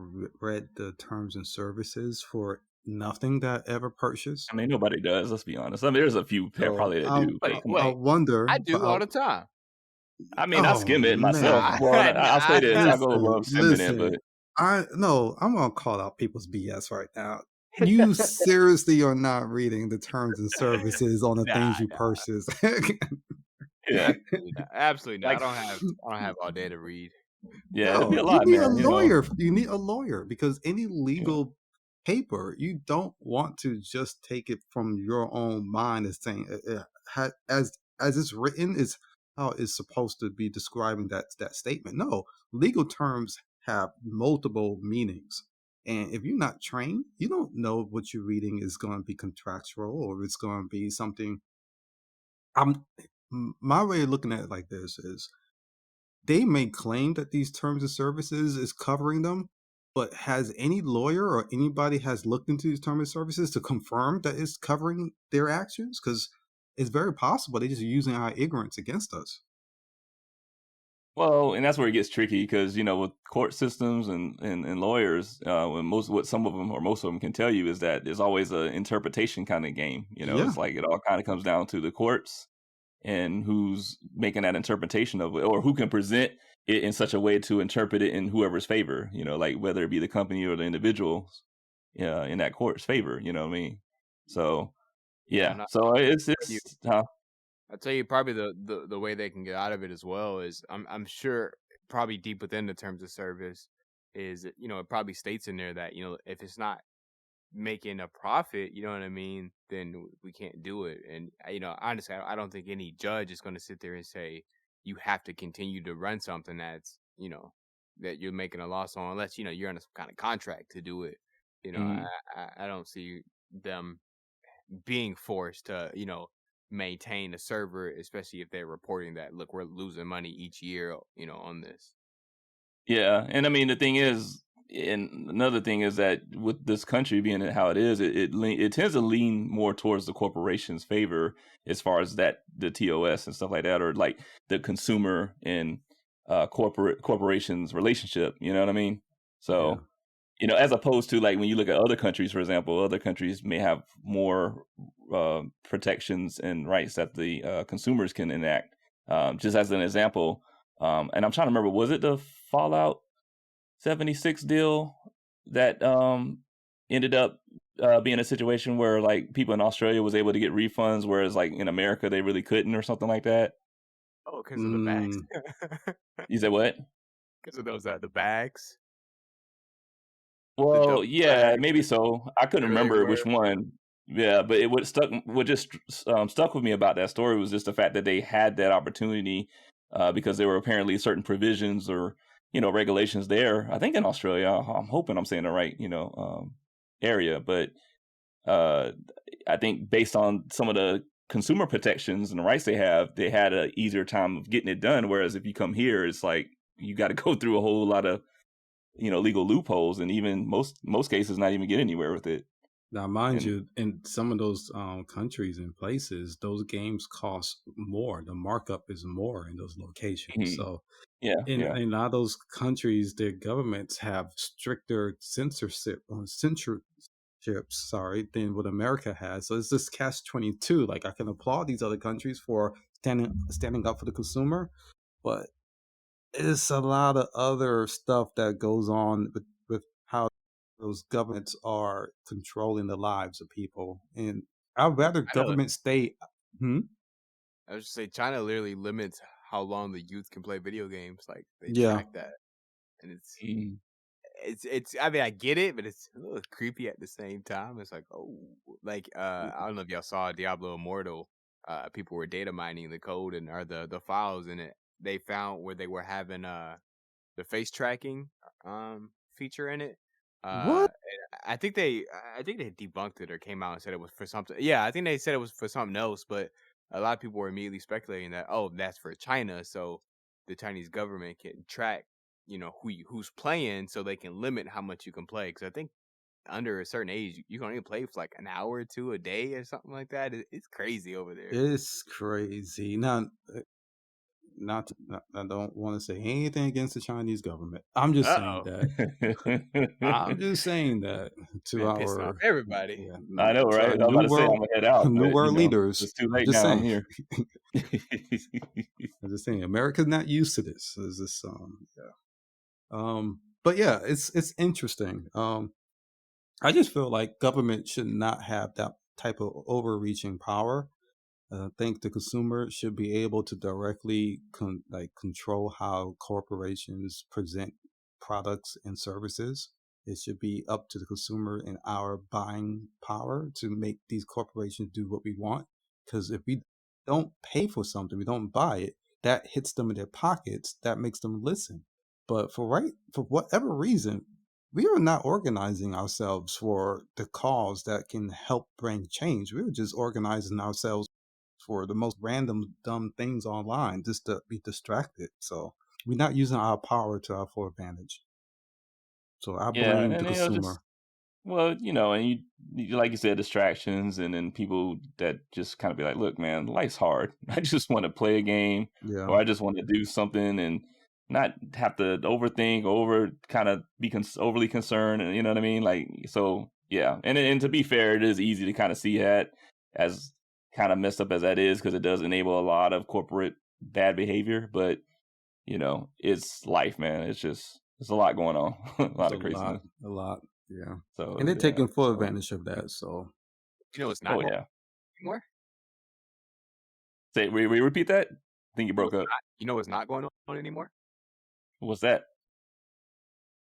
Speaker 3: read the terms and services for nothing that I ever purchased.
Speaker 2: I mean, nobody does. Let's be honest. I mean, there's a few
Speaker 3: So
Speaker 2: probably that do, but come
Speaker 3: I
Speaker 2: on.
Speaker 1: Wait,
Speaker 3: wonder,
Speaker 1: I
Speaker 3: but
Speaker 1: do all the time.
Speaker 2: I mean, I
Speaker 3: oh
Speaker 2: skim it myself.
Speaker 3: man,
Speaker 2: Well, I'll say this: I go
Speaker 3: listen,
Speaker 2: above skimming it, but
Speaker 3: I'm gonna call out people's BS right now. You seriously are not reading the terms and services on the
Speaker 1: Nah,
Speaker 3: things you purchase.
Speaker 2: yeah,
Speaker 1: absolutely not.
Speaker 2: like,
Speaker 1: I don't have all day to read.
Speaker 2: yeah, it'd be
Speaker 3: No,
Speaker 2: a
Speaker 3: you
Speaker 2: lot,
Speaker 3: need a
Speaker 2: man.
Speaker 3: lawyer. You need a lawyer because any
Speaker 2: Yeah.
Speaker 3: legal paper, you don't want to just take it from your own mind as saying as it's written is how it's supposed to be describing that statement. No, legal terms have multiple meanings. And if you're not trained, you don't know what you're reading is going to be contractual or it's going to be something. I'm my way of looking at it like this is they may claim that these terms and services is covering them, but has any lawyer or anybody has looked into these terms and services to confirm that it's covering their actions? Because it's very possible they're just using our ignorance against us.
Speaker 2: Well, and that's where it gets tricky because with court systems and lawyers, when what some of them or most of them can tell you is that there's always an interpretation kind of game.
Speaker 3: Yeah.
Speaker 2: It's like it all kind of comes down to the courts and who's making that interpretation of it, or who can present it in such a way to interpret it in whoever's favor, like whether it be the company or the individuals in that court's favor, you know what I mean? So, yeah.
Speaker 1: And
Speaker 2: So
Speaker 1: you,
Speaker 2: it's
Speaker 1: I tell you, probably the way they can get out of it as well is I'm sure probably deep within the terms of service is it probably states in there that if it's not making a profit, you know what I mean, then we can't do it. And honestly, I don't think any judge is going to sit there and say you have to continue to run something that's that you're making a loss on, unless you're under some kind of contract to do it.
Speaker 2: mhm.
Speaker 1: I don't see them being forced to maintain a server, especially if they're reporting that look, we're losing money each year on this.
Speaker 2: Yeah, and I mean the thing is, and another thing is that with this country being how it is, it tends to lean more towards the corporation's favor as far as that the TOS and stuff like that, or like the consumer and corporations relationship. You know what I mean?
Speaker 3: Yeah.
Speaker 2: So as opposed to like when you look at other countries, for example, other countries may have more protections and rights that the consumers can enact. Just as an example, and I'm trying to remember, was it the Fallout 76 deal that ended up being a situation where like people in Australia was able to get refunds, whereas like in America they really couldn't, or something like that?
Speaker 1: Oh, because of the bags.
Speaker 3: Mm,
Speaker 2: You said what?
Speaker 1: Because of those the bags, the
Speaker 2: Well,
Speaker 1: double
Speaker 2: yeah,
Speaker 1: bags,
Speaker 2: maybe so. I couldn't
Speaker 1: whatever they
Speaker 2: remember
Speaker 1: were.
Speaker 2: which one. Yeah, but what just stuck with me about that story was just the fact that they had that opportunity because there were apparently certain provisions or regulations there. I think in Australia, I'm hoping I'm saying the right area, but uh, I think based on some of the consumer protections and the rights they had a easier time of getting it done. Whereas if you come here, it's like you got to go through a whole lot of legal loopholes, and even most cases not even get anywhere with it.
Speaker 3: Now, mind
Speaker 2: And
Speaker 3: you, in some of those countries and places, those games cost more. The markup is more in those locations.
Speaker 2: mhm,
Speaker 3: So,
Speaker 2: yeah, yeah.
Speaker 3: in a lot of those countries, their governments have stricter censorships, sorry, than what America has. So it's this catch-22. Like I can applaud these other countries for standing up for the consumer, but it's a lot of other stuff that goes on with how those governments are controlling the lives of people. And I'd rather
Speaker 1: China,
Speaker 3: government stay. Hmm?
Speaker 1: I was just say China literally limits how long the youth can play video games. Like they
Speaker 3: Yeah.
Speaker 1: track that, and
Speaker 2: Mhm.
Speaker 1: it's. I mean, I get it, but it's a little creepy at the same time. It's like, oh, like I don't know if y'all saw Diablo Immortal. People were data mining the code and or the files in it. They found where they were having the face tracking feature in it.
Speaker 3: What?
Speaker 1: I think they debunked it or came out and said it was for something. Yeah, I think they said it was for something else, but a lot of people were immediately speculating that that's for China, so the Chinese government can track who's playing, so they can limit how much you can play. Because I think under a certain age, you can only play for like an hour or two a day or something like that. It's crazy over there.
Speaker 3: It's crazy. Now, I don't want to say anything against the Chinese government. I'm just
Speaker 1: Uh
Speaker 3: saying
Speaker 1: oh,
Speaker 3: that. I'm just saying that to
Speaker 1: man, pissing off
Speaker 3: our,
Speaker 1: everybody.
Speaker 3: yeah,
Speaker 2: I know,
Speaker 3: to
Speaker 2: right? I
Speaker 3: our
Speaker 2: was about
Speaker 3: new
Speaker 2: to say I'm
Speaker 3: world
Speaker 2: gonna head out,
Speaker 3: new
Speaker 2: but
Speaker 3: world leaders.
Speaker 2: it's too
Speaker 3: I'm
Speaker 2: late
Speaker 3: just
Speaker 2: now. I'm
Speaker 3: saying.
Speaker 2: here.
Speaker 3: I'm just saying, America's not used to this. Is this yeah. But yeah, it's interesting. I just feel like government should not have that type of overreaching power. I think the consumer should be able to directly control how corporations present products and services. It should be up to the consumer and our buying power to make these corporations do what we want. Because if we don't pay for something, we don't buy it, that hits them in their pockets. That makes them listen. But for whatever reason, we are not organizing ourselves for the cause that can help bring change. We are just organizing ourselves for the most random dumb things online just to be distracted. So we're not using our power to our full advantage. So I
Speaker 2: Yeah,
Speaker 3: blame the
Speaker 2: and just
Speaker 3: consumer.
Speaker 2: well, and you like you said, distractions, and then people that just kind of be like, "Look, man, life's hard. I just want to play a game,
Speaker 3: Yeah,
Speaker 2: or I just want to do something, and not have to overthink, over kind of be overly concerned." And you know what I mean? Like, so yeah. And to be fair, it is easy to kind of see that as kind of messed up as that is, because it does enable a lot of corporate bad behavior. But it's life, man. It's a lot going on, a
Speaker 3: it's
Speaker 2: lot of craziness.
Speaker 3: a lot. Yeah, and
Speaker 2: So
Speaker 3: they're
Speaker 2: yeah,
Speaker 3: taking full
Speaker 2: so.
Speaker 3: advantage of that. So
Speaker 1: It's not
Speaker 2: Oh
Speaker 1: going
Speaker 2: yeah.
Speaker 1: anymore.
Speaker 2: Say, repeat that. I think you broke up.
Speaker 1: It's not going on anymore.
Speaker 2: What's that?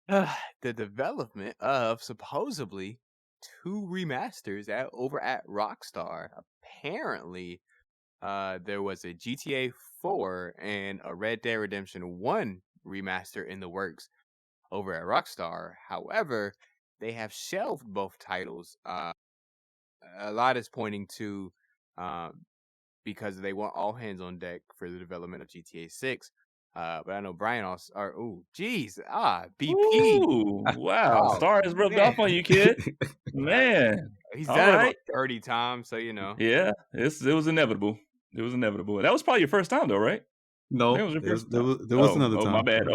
Speaker 1: The development of supposedly two remasters over at Rockstar. Apparently, there was a GTA IV and a Red Dead Redemption 1 remaster in the works over at Rockstar. However, they have shelved both titles. A lot is pointing to um, because they want all hands on deck for the development of GTA 6. But I know Brian also, BP.
Speaker 2: Ooh, wow.
Speaker 1: Oh
Speaker 2: Star has rubbed
Speaker 1: man,
Speaker 2: off on you, kid. Man.
Speaker 1: he's
Speaker 2: All
Speaker 1: done it about
Speaker 2: right.
Speaker 1: 30 times, so
Speaker 2: Yeah, it was inevitable. It was inevitable. That was probably your first time, though, right? I think it
Speaker 3: no,
Speaker 2: was your first time.
Speaker 3: there was
Speaker 2: Oh,
Speaker 3: another
Speaker 2: oh, my
Speaker 3: time.
Speaker 2: bad.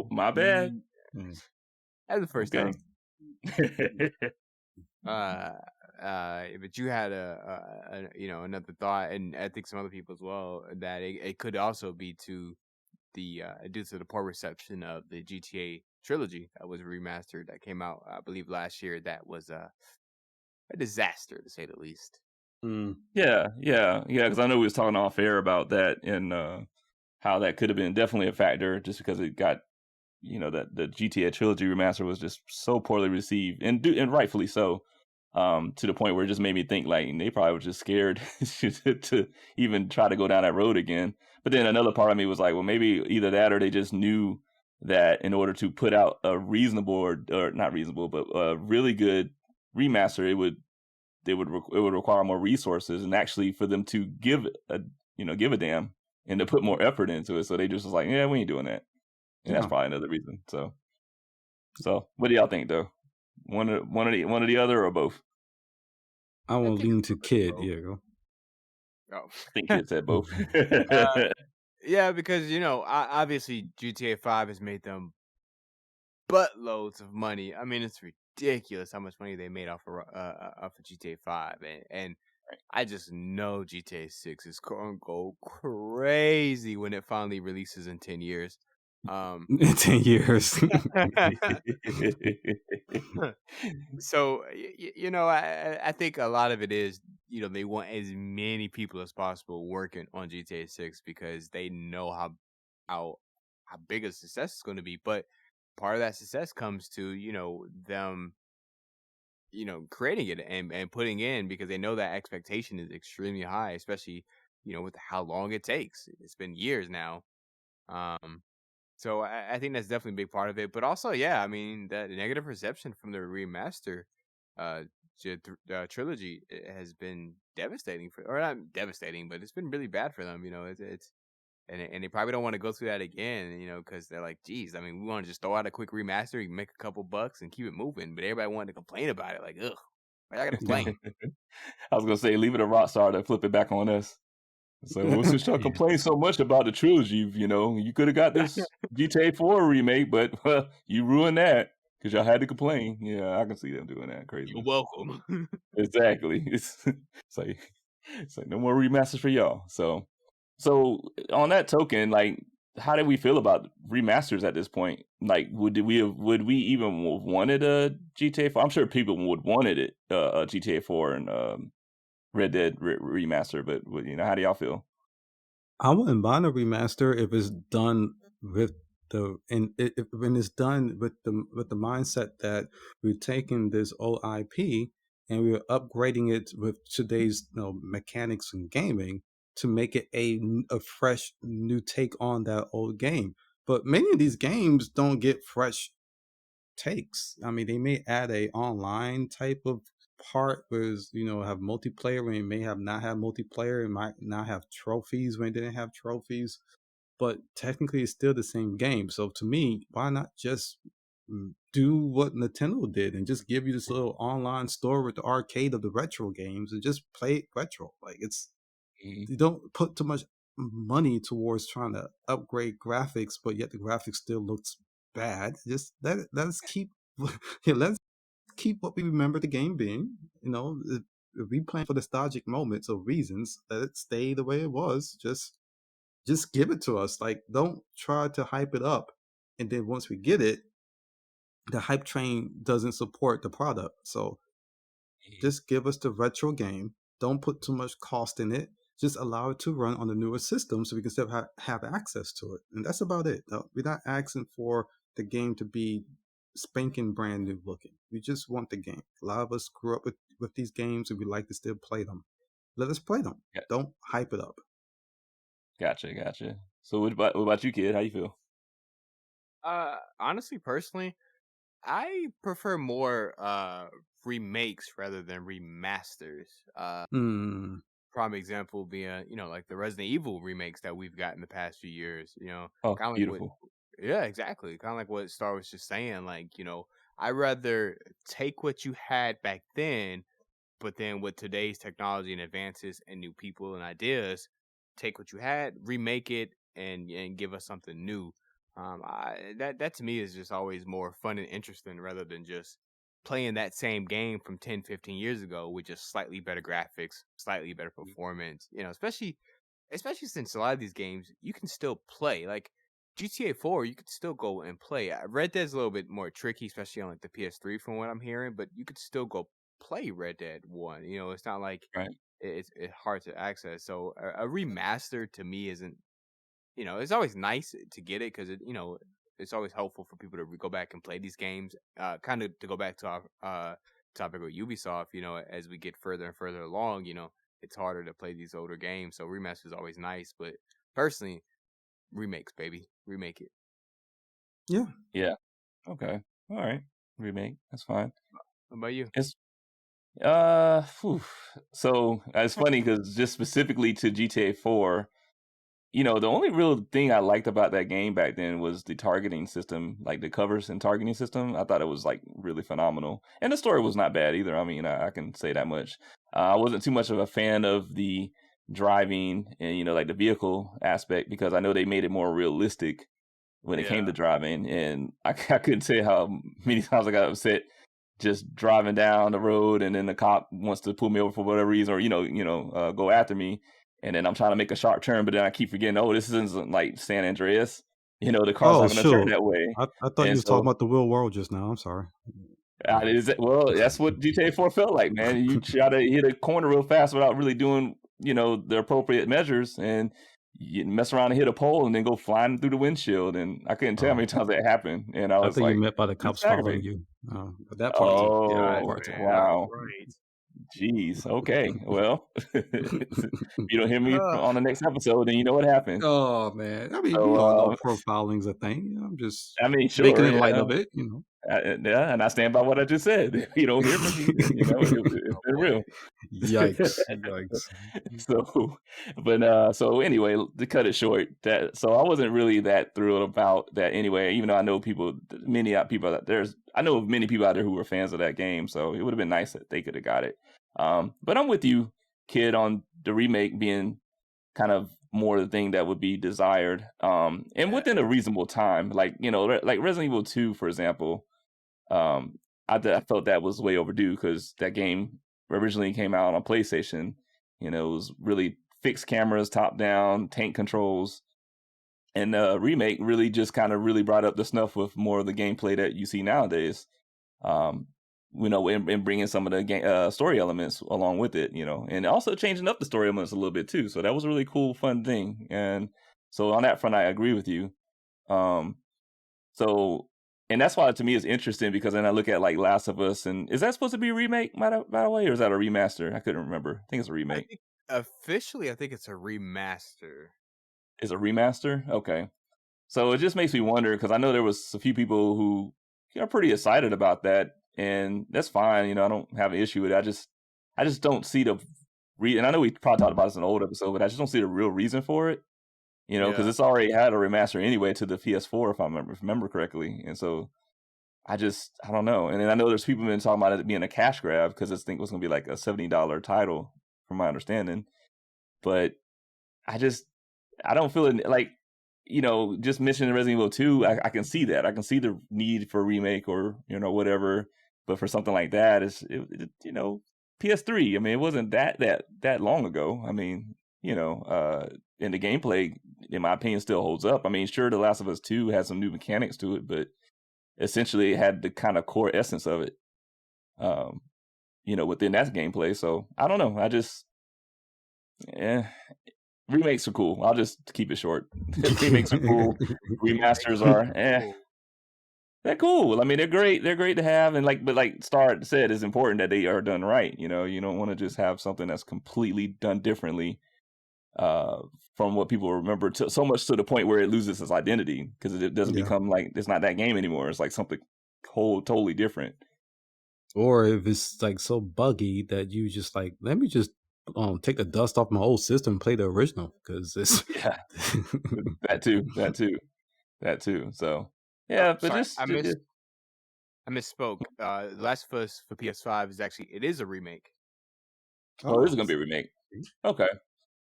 Speaker 2: My bad.
Speaker 3: Mm.
Speaker 1: That's the first
Speaker 2: Okay.
Speaker 1: time. Uh, but you had another thought, and I think some other people as well, that it could also be due to the poor reception of the GTA trilogy that was remastered that came out, I believe, last year. That was a disaster to say the least.
Speaker 3: Mm.
Speaker 2: Yeah, yeah, yeah. Because I know we was talking off air about that, and how that could have been definitely a factor, just because it got that the GTA trilogy remaster was just so poorly received, and rightfully so, to the point where it just made me think like they probably were just scared to even try to go down that road again. But then another part of me was like, well, maybe either that or they just knew that in order to put out a reasonable or not reasonable, but a really good remaster, it would require more resources, and actually for them to give a damn and to put more effort into it. So they just was like, yeah, we ain't doing that. And that's
Speaker 3: Yeah.
Speaker 2: probably another reason. So what do y'all think though? One of the other or both?
Speaker 3: I
Speaker 1: I
Speaker 3: want to
Speaker 1: think
Speaker 3: lean
Speaker 1: it's a
Speaker 3: to
Speaker 1: little bit of
Speaker 3: kid.
Speaker 1: both.
Speaker 3: Yeah, go.
Speaker 1: Oh.
Speaker 2: I think kids said both.
Speaker 1: uh, yeah, because obviously GTA 5 has made them buttloads of money. I mean, it's ridiculous how much money they made off of GTA 5, and I just know GTA 6 is gonna go crazy when it finally releases in 10 years. Um,
Speaker 3: In 10 years.
Speaker 1: so I think a lot of it is they want as many people as possible working on GTA 6 because they know how how big a success it's going to be. But part of that success comes to them creating it and putting in because they know that expectation is extremely high, especially with how long it takes. It's been years now. Um, so I think that's definitely a big part of it. But also, yeah, I mean, the negative perception from the remaster uh, trilogy has been devastating or not devastating, but it's been really bad for them. It's and they probably don't want to go through that again. Because they're like, geez, I mean, we want to just throw out a quick remaster, you can make a couple bucks and keep it moving. But everybody wanted to complain about it, like, ugh, I gotta
Speaker 3: Yeah.
Speaker 1: complain.
Speaker 2: I was gonna say, leave it a Rockstar to flip it back on us. So, well, since y'all
Speaker 3: Yeah.
Speaker 2: complain so much about the trilogy, you could have got this GTA 4 remake, but you ruined that because y'all had to complain. Yeah, I can see them doing that
Speaker 1: You're
Speaker 2: craziness.
Speaker 1: welcome.
Speaker 2: Exactly. It's like no more remasters for y'all. So on that token, like, how do we feel about remasters at this point? Like, would we even have wanted a GTA 4? I'm sure people would wanted it, a GTA 4 and Red Dead remaster, but how do y'all feel?
Speaker 3: I wouldn't mind a remaster if it's done with when it's done with the mindset that we're taking this old IP and we're upgrading it with today's mechanics and gaming to make it a fresh new take on that old game. But many of these games don't get fresh takes. I mean, they may add a online type of part where have multiplayer when it may have not have multiplayer. It might not have trophies when it didn't have trophies, but technically it's still the same game. So to me, why not just do what Nintendo did and just give you this little online store with the arcade of the retro games and just play it retro? Like
Speaker 2: Mhm.
Speaker 3: you don't put too much money towards trying to upgrade graphics, but yet the graphics still looks bad. Just let's keep yeah, let's keep what we remember the game being. If we plan for nostalgic moments or reasons, let it stay the way it was. Just give it to us. Like, don't try to hype it up, and then once we get it, the hype train doesn't support the product. So just give us the retro game. Don't put too much cost in it. Just allow it to run on the newer system so we can still have access to it. And that's about it. We're not asking for the game to be spanking brand new looking. We just want the game. A lot of us grew up with these games and we like to still play them. Let us play them.
Speaker 2: Yeah,
Speaker 3: Don't hype it up.
Speaker 2: gotcha. So what about you, kid? How you feel?
Speaker 1: Honestly, personally, I prefer more remakes rather than remasters.
Speaker 3: Hmm.
Speaker 1: Prime example being like the Resident Evil remakes that we've got in the past few years.
Speaker 2: Oh,
Speaker 1: Kind of like what,
Speaker 2: beautiful.
Speaker 1: yeah, exactly. Kind of like what Star was just saying. Like I rather take what you had back then, but then with today's technology and advances and new people and ideas, take what you had, remake it, and give us something new. That to me is just always more fun and interesting rather than just playing that same game from 10, 15 years ago with just slightly better graphics, slightly better performance. Especially since a lot of these games you can still play. Like GTA 4, you could still go and play. Red Dead's a little bit more tricky, especially on like the PS3 from what I'm hearing, but you could still go play Red Dead 1. It's not like
Speaker 2: Right.
Speaker 1: it's hard to access. So a remaster to me isn't, it's always nice to get it because it's always helpful for people to go back and play these games. Kind of to go back to our topic with Ubisoft, as we get further and further along, it's harder to play these older games. So remaster is always nice, but personally, remakes, baby, remake it.
Speaker 3: Yeah.
Speaker 2: Yeah. Okay. All right. Remake. That's fine.
Speaker 1: What about you?
Speaker 2: It's phew. So it's funny because just specifically to GTA 4, the only real thing I liked about that game back then was the targeting system, like the covers and targeting system. I thought it was like really phenomenal, and the story was not bad either. I mean, I can say that much. I wasn't too much of a fan of the driving and like the vehicle aspect because I know they made it more realistic when it came to
Speaker 1: Yeah.
Speaker 2: driving, and I couldn't say how many times I got upset just driving down the road, and then the cop wants to pull me over for whatever reason, or go after me, and then I'm trying to make a sharp turn, but then I keep forgetting, oh, this isn't like San Andreas, the car's
Speaker 3: Oh,
Speaker 2: not going to turn
Speaker 3: sure.
Speaker 2: that way,
Speaker 3: I thought you
Speaker 2: and
Speaker 3: was talking
Speaker 2: so
Speaker 3: about the real world just now. I'm sorry. Yeah.
Speaker 2: well, that's what GTA 4 felt like, man. You try to hit a corner real fast without really doing, the appropriate measures, and you mess around and hit a pole and then go flying through the windshield. And I couldn't tell how
Speaker 3: Oh,
Speaker 2: many times that happened. And I
Speaker 3: I
Speaker 2: was
Speaker 3: thought you
Speaker 2: like,
Speaker 3: meant by the
Speaker 2: this is
Speaker 3: cops following
Speaker 2: aggravating.
Speaker 3: you. But that part too. Yeah, that
Speaker 2: Oh,
Speaker 3: part too.
Speaker 1: Man, all
Speaker 2: wow.
Speaker 1: right.
Speaker 2: Jeez. Okay. Well, if you don't hear me
Speaker 1: Uh,
Speaker 2: on the next episode, then you know what happened.
Speaker 3: Oh man, I mean, we
Speaker 2: So,
Speaker 3: all know profiling's a thing. I'm just
Speaker 2: I mean,
Speaker 3: making
Speaker 2: sure,
Speaker 3: it light
Speaker 2: yeah.
Speaker 3: of it.
Speaker 2: Yeah, and I stand by what I just said. If you don't hear from me, then, it's
Speaker 1: oh
Speaker 2: been
Speaker 1: boy.
Speaker 2: real.
Speaker 3: Yikes! Yikes!
Speaker 2: So, so anyway, to cut it short, so I wasn't really that thrilled about that anyway. Even though I know people I know of many people out there who were fans of that game, so it would have been nice that they could have got it. But I'm with you, kid, on the remake being kind of more the thing that would be desired, and
Speaker 1: Yeah.
Speaker 2: within a reasonable time. Like like Resident Evil 2, for example. Um, I felt that was way overdue because that game originally came out on PlayStation. It was really fixed cameras, top down, tank controls, and the remake really just kind of really brought up the snuff with more of the gameplay that you see nowadays. Um, and bringing some of the story elements along with it, and also changing up the story elements a little bit too. So that was a really cool, fun thing. And so on that front, I agree with you. Um, so, and that's why to me it's interesting because then I look at like Last of Us, and is that supposed to be a remake by the way, or is that a remaster? I couldn't remember. I think it's a
Speaker 1: I
Speaker 2: remake.
Speaker 1: think officially, I think it's a remaster.
Speaker 2: Is a remaster? Okay. So it just makes me wonder because I know there was a few people who are pretty excited about that, and that's fine. I don't have an issue with it. I just don't see the and I know we probably talked about this in an old episode, but I just don't see the real reason for it. Because
Speaker 1: Yeah.
Speaker 2: it's already had a remaster anyway to the PS4, if I remember correctly, and so I don't know. And then I know there's people been talking about it being a cash grab because this thing was going to be like a $70 title, from my understanding. But I just I don't feel it like just mentioning Resident Evil 2. I can see that. I can see the need for a remake or whatever. But for something like that, PS3. I mean, it wasn't that long ago. I mean, and the gameplay, in my opinion, still holds up. I mean, sure, The Last of Us 2 had some new mechanics to it, but essentially it had the kind of core essence of it, um, within that gameplay. So I don't know. Eh, remakes are cool. I'll just keep it short. Remakes are cool. Remasters are,
Speaker 1: Cool.
Speaker 2: they're cool. I mean, they're great. They're great to have, and but like Star said, it's important that they are done right. You don't want to just have something that's completely done differently uh, from what people remember, so much to the point where it loses its identity because it doesn't
Speaker 3: Yeah.
Speaker 2: become like it's not that game anymore. It's like something totally different.
Speaker 3: Or if it's like so buggy that you just like, let me just take the dust off my old system and play the original because it's
Speaker 2: Yeah, that too. That too. So
Speaker 1: Oh,
Speaker 2: yeah, but
Speaker 1: sorry,
Speaker 2: just
Speaker 1: I misspoke. Last of Us for PS5 it is a remake.
Speaker 2: oh, this is
Speaker 3: oh,
Speaker 2: gonna be a remake. Okay.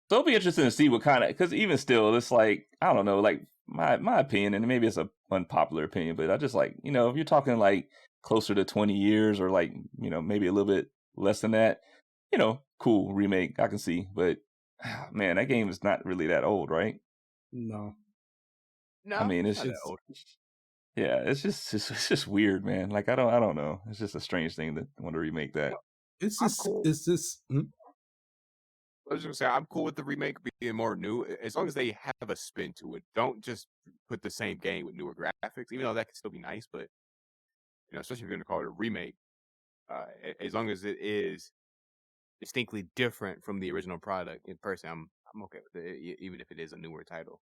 Speaker 2: So it'll be interesting to see what kind of, because even still, it's like, I don't know, like my opinion, and maybe it's a unpopular opinion, but I just like, if you're talking like closer to 20 years or like, maybe a little bit less than that, cool remake, I can see. But man, that game is not really that old, right?
Speaker 3: no.
Speaker 2: I
Speaker 1: No,
Speaker 2: mean,
Speaker 1: it's
Speaker 2: it's
Speaker 1: not that
Speaker 3: It's
Speaker 1: old.
Speaker 2: yeah, it's just weird, man. Like I don't know. It's just a strange thing to want to remake that.
Speaker 1: No, I'm cool.
Speaker 3: it's this
Speaker 1: I was just gonna say I'm cool with the remake being more new, as long as they have a spin to it. Don't just put the same game with newer graphics, even though that could still be nice. But especially if you're gonna call it a remake, as long as it is distinctly different from the original product in person, I'm okay with it, even if it is a newer title.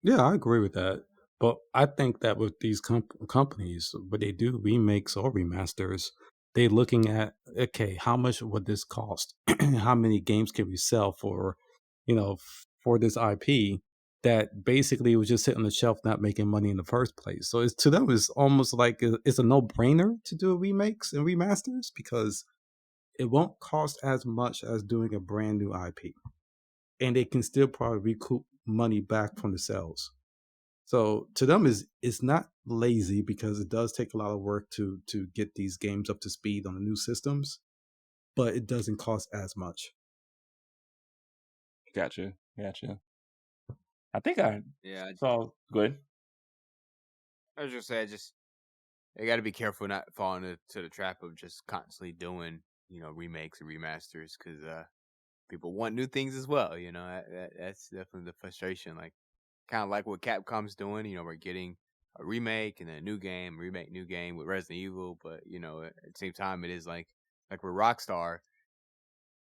Speaker 3: Yeah, I agree with that. But I think that with these companies, when they do remakes or remasters, they're looking at, okay, how much would this cost? How many games can we sell for, for this IP? that basically was just sitting on the shelf not making money in the first place. So to them, it's almost like it's a no-brainer to do remakes and remasters because it won't cost as much as doing a brand new IP. And they can still probably recoup money back from the sales. So to them, it's not lazy because it does take a lot of work to get these games up to speed on the new systems, but it doesn't cost as much.
Speaker 2: Gotcha. I think I
Speaker 1: Yeah,
Speaker 2: saw. Go ahead.
Speaker 1: I was just saying, they got to be careful not falling into the trap of just constantly doing, remakes and remasters because people want new things as well. That's definitely the frustration. Like, kind of like what Capcom's doing. We're getting a remake and then a new game, remake, new game with Resident Evil. But at the same time, it is like with Rockstar.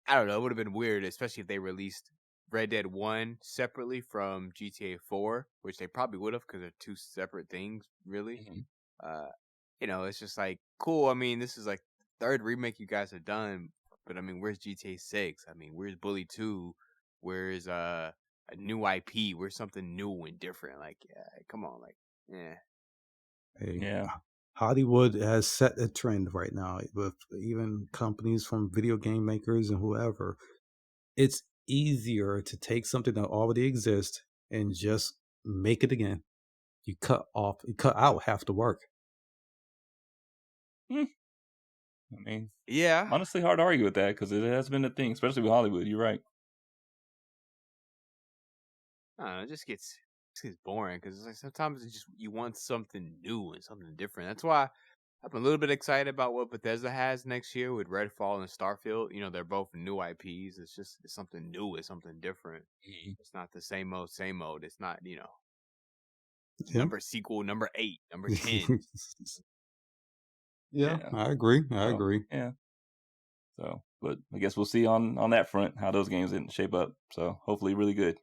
Speaker 1: I don't know. It would have been weird, especially if they released Red Dead 1 separately from GTA 4, which they probably would have because they're two separate things, really.
Speaker 2: Mhm.
Speaker 1: It's just like, cool. I mean, this is like the third remake you guys have done, but I mean, where's GTA 6? I mean, where's Bully 2? Where's a new IP? Where's something new and different? Like, yeah, come on, like, yeah.
Speaker 3: Hey,
Speaker 2: Yeah.
Speaker 3: Hollywood has set a trend right now with even companies from video game makers and whoever. It's easier to take something that already exists and just make it again. You cut out half the work.
Speaker 2: I mean,
Speaker 1: Yeah.
Speaker 2: honestly, hard to argue with that because it has been a thing, especially with Hollywood. You're right.
Speaker 1: I don't know, it just gets boring because it's like sometimes it's just you want something new and something different. That's why I'm a little bit excited about what Bethesda has next year with Redfall and Starfield. They're both new IPs. It's something new. It's something different.
Speaker 2: Mhm.
Speaker 1: It's not the same old, same old. It's not,
Speaker 3: Yeah.
Speaker 1: number sequel, number 8, number 10.
Speaker 3: Yeah,
Speaker 2: Yeah.
Speaker 3: I agree.
Speaker 2: So, yeah. So, but I guess we'll see on that front how those games didn't shape up. So hopefully, really good.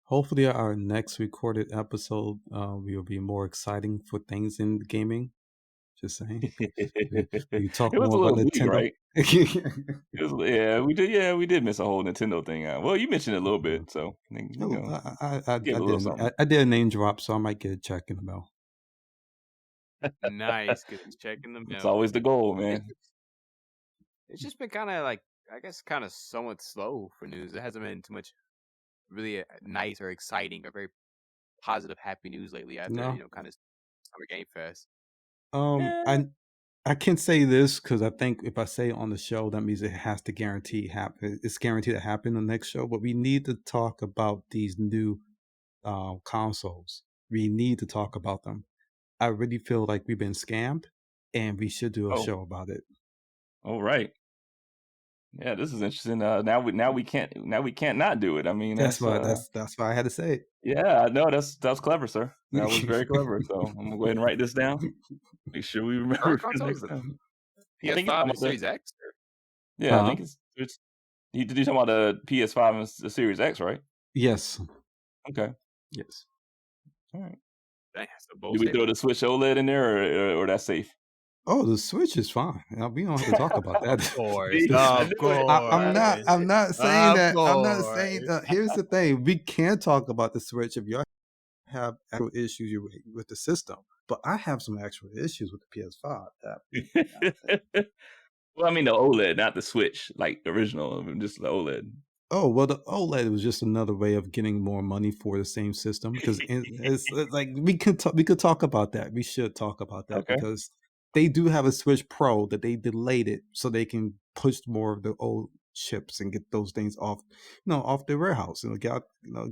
Speaker 3: Hopefully, our next recorded episode will be more exciting for things in gaming. Just saying. We talk
Speaker 2: It was
Speaker 3: more
Speaker 2: a
Speaker 3: about
Speaker 2: little bleak,
Speaker 3: Nintendo.
Speaker 2: right? Yeah, we did. Yeah, we did miss a whole Nintendo thing out. Well, you mentioned it a little bit, so
Speaker 3: No, I
Speaker 2: give a little
Speaker 3: didn't.
Speaker 2: something.
Speaker 3: I did a name drop, so I might get a check in the mail.
Speaker 1: Nice, because it's checking the
Speaker 2: It's
Speaker 1: mail.
Speaker 2: always the goal,
Speaker 1: It's,
Speaker 2: man.
Speaker 1: it's just been kind of like, I guess, kind of somewhat slow for news. There hasn't been too much really nice or exciting or very positive, happy news lately after,
Speaker 3: No,
Speaker 1: kind of Summer Game Fest.
Speaker 2: Eh,
Speaker 3: I can say this because I think if I say it on the show, that means it has to guarantee happen. It's guaranteed to happen in the next show. But we need to talk about these new consoles. We need to talk about them. I really feel like we've been scammed, and we should do a
Speaker 2: oh,
Speaker 3: show about it.
Speaker 2: all right. Yeah, this is interesting. Now we can't not do it. I mean,
Speaker 3: That's why I had to say
Speaker 2: yeah, no, that's clever, sir. That was very
Speaker 3: it.
Speaker 2: clever. So I'm gonna go ahead and write this down. Make sure we remember
Speaker 1: Current
Speaker 2: for
Speaker 1: consoles,
Speaker 2: next time. I think you're
Speaker 1: PS5
Speaker 2: talking
Speaker 1: and
Speaker 2: about the
Speaker 1: Series X.
Speaker 2: yeah, I
Speaker 3: Huh?
Speaker 2: think it's you talking about the PS5 and the Series X, right?
Speaker 3: Yes.
Speaker 2: Okay,
Speaker 3: Yes.
Speaker 2: all right.
Speaker 1: Dang, so
Speaker 2: Do
Speaker 1: both
Speaker 2: we
Speaker 1: stable.
Speaker 2: throw the Switch OLED in there, or that's safe?
Speaker 3: Oh, the Switch is fine. We don't have to talk about that.
Speaker 2: See, I
Speaker 1: Of
Speaker 2: knew it.
Speaker 3: I'm not.
Speaker 1: course.
Speaker 3: I'm not saying
Speaker 1: Of
Speaker 3: that. I'm not saying.
Speaker 1: course.
Speaker 3: Here's the thing: we can talk about the Switch if you have actual issues with the system. But I have some actual issues with the PS5.
Speaker 2: Well, I mean the OLED, not the Switch, like the original, just the OLED.
Speaker 3: Oh well, the OLED was just another way of getting more money for the same system because it's like we could talk about that. We should talk about that
Speaker 2: Okay,
Speaker 3: because they do have a Switch Pro that they delayed it so they can push more of the old chips and get those things off, off their warehouse and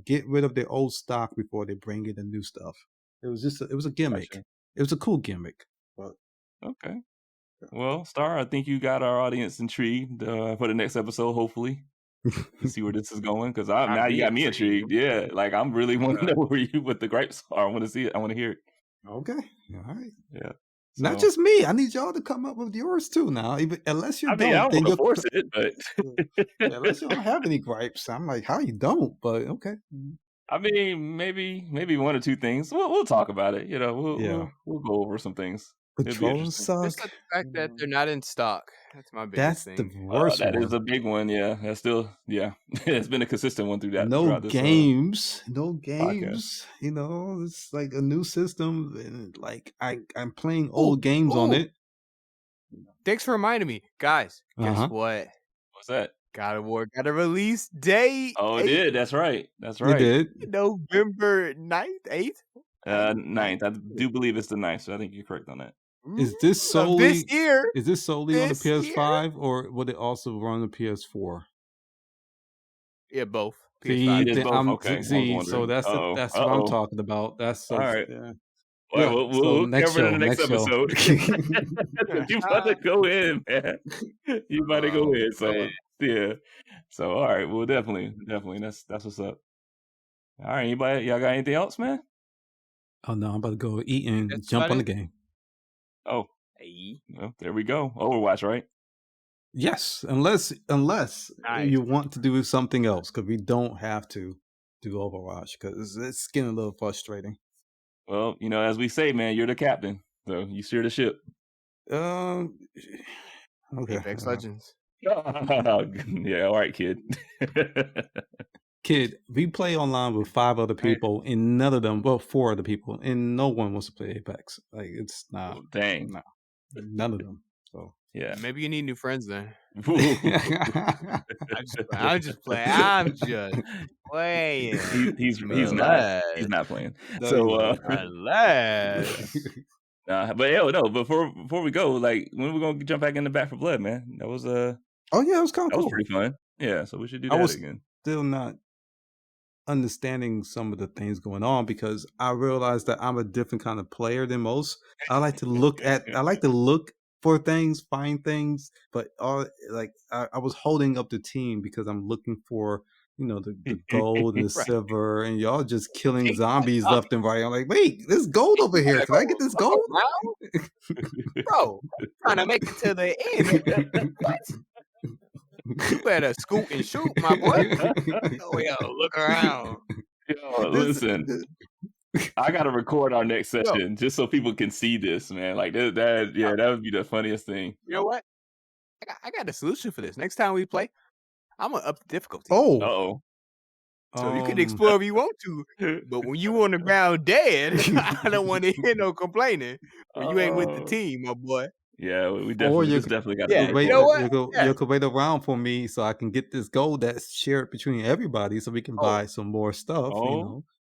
Speaker 3: get rid of their old stock before they bring in the new stuff. It was a gimmick.
Speaker 2: gotcha.
Speaker 3: It was a cool gimmick. But
Speaker 2: Okay. Well, Star, I think you got our audience intrigued for the next episode, hopefully, to see where this is going. Because
Speaker 1: Got
Speaker 2: now you
Speaker 1: me
Speaker 2: got me
Speaker 1: intrigued.
Speaker 2: intrigued. Yeah, like I'm really want to
Speaker 1: Uh,
Speaker 2: know where you what the gripes are. I want to see it. I want to hear it.
Speaker 3: okay, all right.
Speaker 2: Yeah.
Speaker 3: Not
Speaker 2: So
Speaker 3: just me. I need y'all to come up with yours too. Now, unless you
Speaker 2: I mean, I
Speaker 3: don't,
Speaker 2: don't
Speaker 3: then
Speaker 2: want to
Speaker 3: you're
Speaker 2: force it,
Speaker 3: yeah, unless you
Speaker 2: but
Speaker 3: don't have any gripes. I'm like, how you don't? But okay.
Speaker 2: I mean, maybe one or two things. We'll talk about it. You know, we'll
Speaker 3: Yeah.
Speaker 2: we'll we'll go over some things. It'll be
Speaker 3: Patrols
Speaker 2: interesting.
Speaker 1: Just
Speaker 3: suck.
Speaker 1: the fact that they're not in stock. That's my biggest
Speaker 3: That's the
Speaker 1: thing.
Speaker 3: worst
Speaker 2: That is
Speaker 3: one.
Speaker 2: a big one. Yeah, that's still it's been a consistent one
Speaker 3: No
Speaker 2: throughout this
Speaker 3: games, no
Speaker 2: podcast.
Speaker 3: games. You know, it's like a new system, and like I'm playing
Speaker 1: Ooh,
Speaker 3: old games on
Speaker 1: ooh.
Speaker 3: it.
Speaker 1: Thanks for reminding me, guys. Guess
Speaker 3: Uh-huh.
Speaker 1: what?
Speaker 2: What's that?
Speaker 1: God of War got a release date.
Speaker 2: Oh, it did. That's right. That's
Speaker 3: You
Speaker 2: right.
Speaker 3: did.
Speaker 1: November 9th, 8th?
Speaker 2: 9th. I do believe it's the 9th, so I think you're correct on that.
Speaker 3: Is this
Speaker 1: Of this
Speaker 3: solely
Speaker 1: year?
Speaker 3: is this solely on the
Speaker 1: This year?
Speaker 3: PS5 or would it also run on the PS4?
Speaker 1: Yeah, both.
Speaker 3: See,
Speaker 1: PS5.
Speaker 2: It is
Speaker 3: then
Speaker 2: both. Okay, I was
Speaker 3: so
Speaker 2: wondering. Uh-oh.
Speaker 3: that's what I'm
Speaker 2: Uh-oh.
Speaker 3: talking about. That's
Speaker 2: All
Speaker 3: so
Speaker 2: right.
Speaker 3: yeah.
Speaker 2: All right,
Speaker 3: Yeah.
Speaker 2: we'll
Speaker 3: So next
Speaker 2: cover it in
Speaker 3: show,
Speaker 2: the next episode. You about to go in, man. You about to go in. So
Speaker 1: man.
Speaker 2: yeah. So all right, well definitely. That's what's up. All right, y'all got anything else, man?
Speaker 3: Oh no, I'm about to go eat and
Speaker 1: That's
Speaker 3: jump
Speaker 1: about
Speaker 3: on the
Speaker 1: it?
Speaker 3: game.
Speaker 2: Oh,
Speaker 1: Hey.
Speaker 2: well, there we go. Overwatch, right?
Speaker 3: Yes, unless
Speaker 1: Nice.
Speaker 3: you want to do something else, because we don't have to do Overwatch because it's getting a little frustrating.
Speaker 2: Well, as we say, man, you're the captain, so you steer the ship.
Speaker 3: Okay.
Speaker 1: Apex Legends.
Speaker 2: Yeah, all right, kid.
Speaker 3: Kid, we play online with 5 other people, and none of them, well, 4 other people, and no one wants to play Apex. Like it's not,
Speaker 2: Dang.
Speaker 3: nah, none of them. So
Speaker 2: Yeah.
Speaker 1: Maybe you need new friends then.
Speaker 3: yeah,
Speaker 1: I'm just playing. I'm just playing.
Speaker 2: He's not playing.
Speaker 3: No,
Speaker 2: So
Speaker 1: Unless.
Speaker 2: but no, before we go, like when we're gonna jump back in the Back for Blood, man. That was
Speaker 3: oh yeah, it was kind of
Speaker 2: that was
Speaker 3: cool.
Speaker 2: pretty fun. Yeah, so we should do
Speaker 3: I
Speaker 2: that
Speaker 3: was
Speaker 2: again.
Speaker 3: still not understanding some of the things going on because I realized that I'm a different kind of player than most. I like to look for things, find things, but I was holding up the team because I'm looking for the gold and the
Speaker 1: Right.
Speaker 3: silver, and y'all just killing zombies left and right. I'm like, wait, there's gold over here. Can I get this gold?
Speaker 1: Bro, trying to make it to the end. What? You better scoot and shoot, my boy. Oh, yo, look around.
Speaker 2: Yo, listen. I gotta record our next session just so people can see this, man. Like that would be the funniest thing.
Speaker 1: You know what? I got a solution for this. Next time we play, I'm gonna up the difficulty.
Speaker 3: Oh,
Speaker 2: Uh-oh.
Speaker 1: So you can explore if you want to, but when you on the ground dead, I don't want to hear no complaining. When you ain't with the team, my boy.
Speaker 2: Yeah, we
Speaker 3: or
Speaker 2: definitely got to
Speaker 1: Yeah,
Speaker 2: do
Speaker 1: you know what?
Speaker 3: you could wait around for me so I can get this gold that's shared between everybody, so we can buy some more stuff.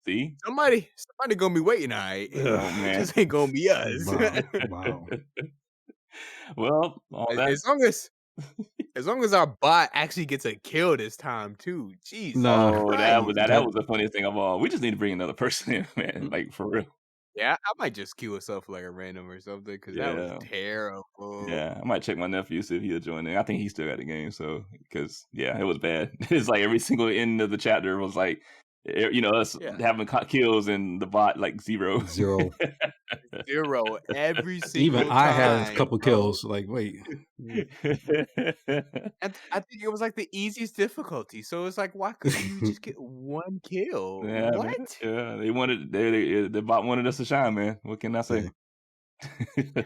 Speaker 2: See,
Speaker 1: somebody gonna be waiting. All right,
Speaker 2: oh man,
Speaker 1: just ain't gonna be us.
Speaker 3: Wow.
Speaker 2: Well,
Speaker 1: as long as our bot actually gets a kill this time too. Jeez,
Speaker 2: that was the funniest thing of all. We just need to bring another person in, man. Like for real.
Speaker 1: Yeah, I might just queue us up like a random or something because that was terrible.
Speaker 2: Yeah, I might check my nephew, see if he'll join in. I think he still got the game, so because it was bad. It's like every single end of the chapter was like, us having kills and the bot like zero.
Speaker 1: Zero every single
Speaker 3: Even
Speaker 1: time.
Speaker 3: I had a couple kills. Like, wait.
Speaker 1: And I think it was like the easiest difficulty. So it's like, why couldn't you just get one kill?
Speaker 2: Yeah,
Speaker 1: what?
Speaker 2: Yeah, the bot wanted us to shine, man. What can I say?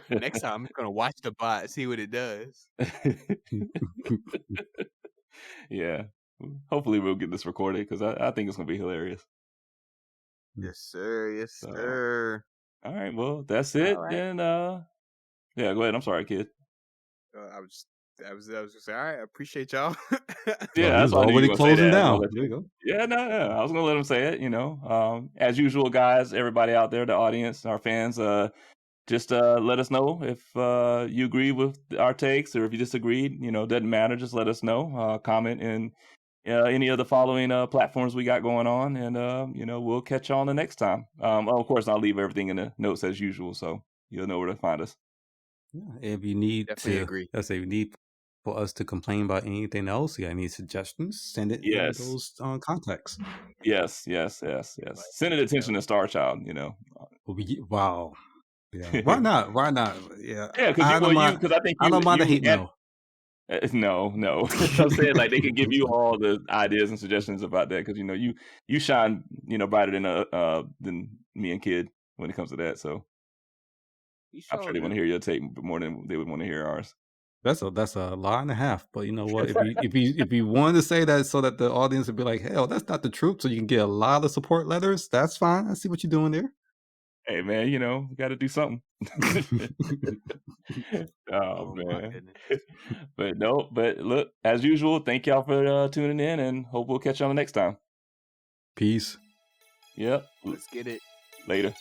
Speaker 1: Next time, I'm gonna watch the bot, see what it does.
Speaker 2: Yeah, hopefully we'll get this recorded because I think it's gonna be hilarious.
Speaker 1: Yes, sir. Yes, sir.
Speaker 2: All right, well that's it. Then yeah, go ahead. I'm sorry, kid.
Speaker 1: I was just saying, all right, I appreciate y'all.
Speaker 2: Yeah, that's
Speaker 3: already closing down. There you go.
Speaker 2: Yeah, no, I was gonna let him say it. As usual, guys, everybody out there, the audience, our fans, just let us know if you agree with our takes or if you disagreed. Doesn't matter. Just let us know. Comment in any of the following platforms we got going on, and we'll catch y'all on the next time. Of course, I'll leave everything in the notes as usual, so you'll know where to find us.
Speaker 3: Yeah, if you need let's say you need for us to complain about anything else, you got any suggestions, send it in those contacts.
Speaker 2: Yes. Send it attention to Star Child.
Speaker 3: Wow. Yeah. Why not? Yeah.
Speaker 2: Yeah, because I think
Speaker 3: I don't mind the hate mail.
Speaker 2: No. I'm saying like they can give you all the ideas and suggestions about that because you shine brighter than me and Kid when it comes to that. So
Speaker 1: You
Speaker 2: I'm sure
Speaker 1: sure
Speaker 2: they want to
Speaker 1: do.
Speaker 2: hear your take more than they would want to hear ours.
Speaker 3: That's a lie and a half. But you know what? If you wanted to say that so that the audience would be like, hell, that's not the truth, so you can get a lot of support letters, that's fine. I see what you're doing there.
Speaker 2: Hey man, you know, got to do something. Oh
Speaker 1: Oh my
Speaker 2: man.
Speaker 1: goodness.
Speaker 2: But no, but look, as usual, thank y'all for tuning in, and hope we'll catch y'all next time.
Speaker 3: Peace.
Speaker 2: Yep.
Speaker 1: Let's get it.
Speaker 2: Later.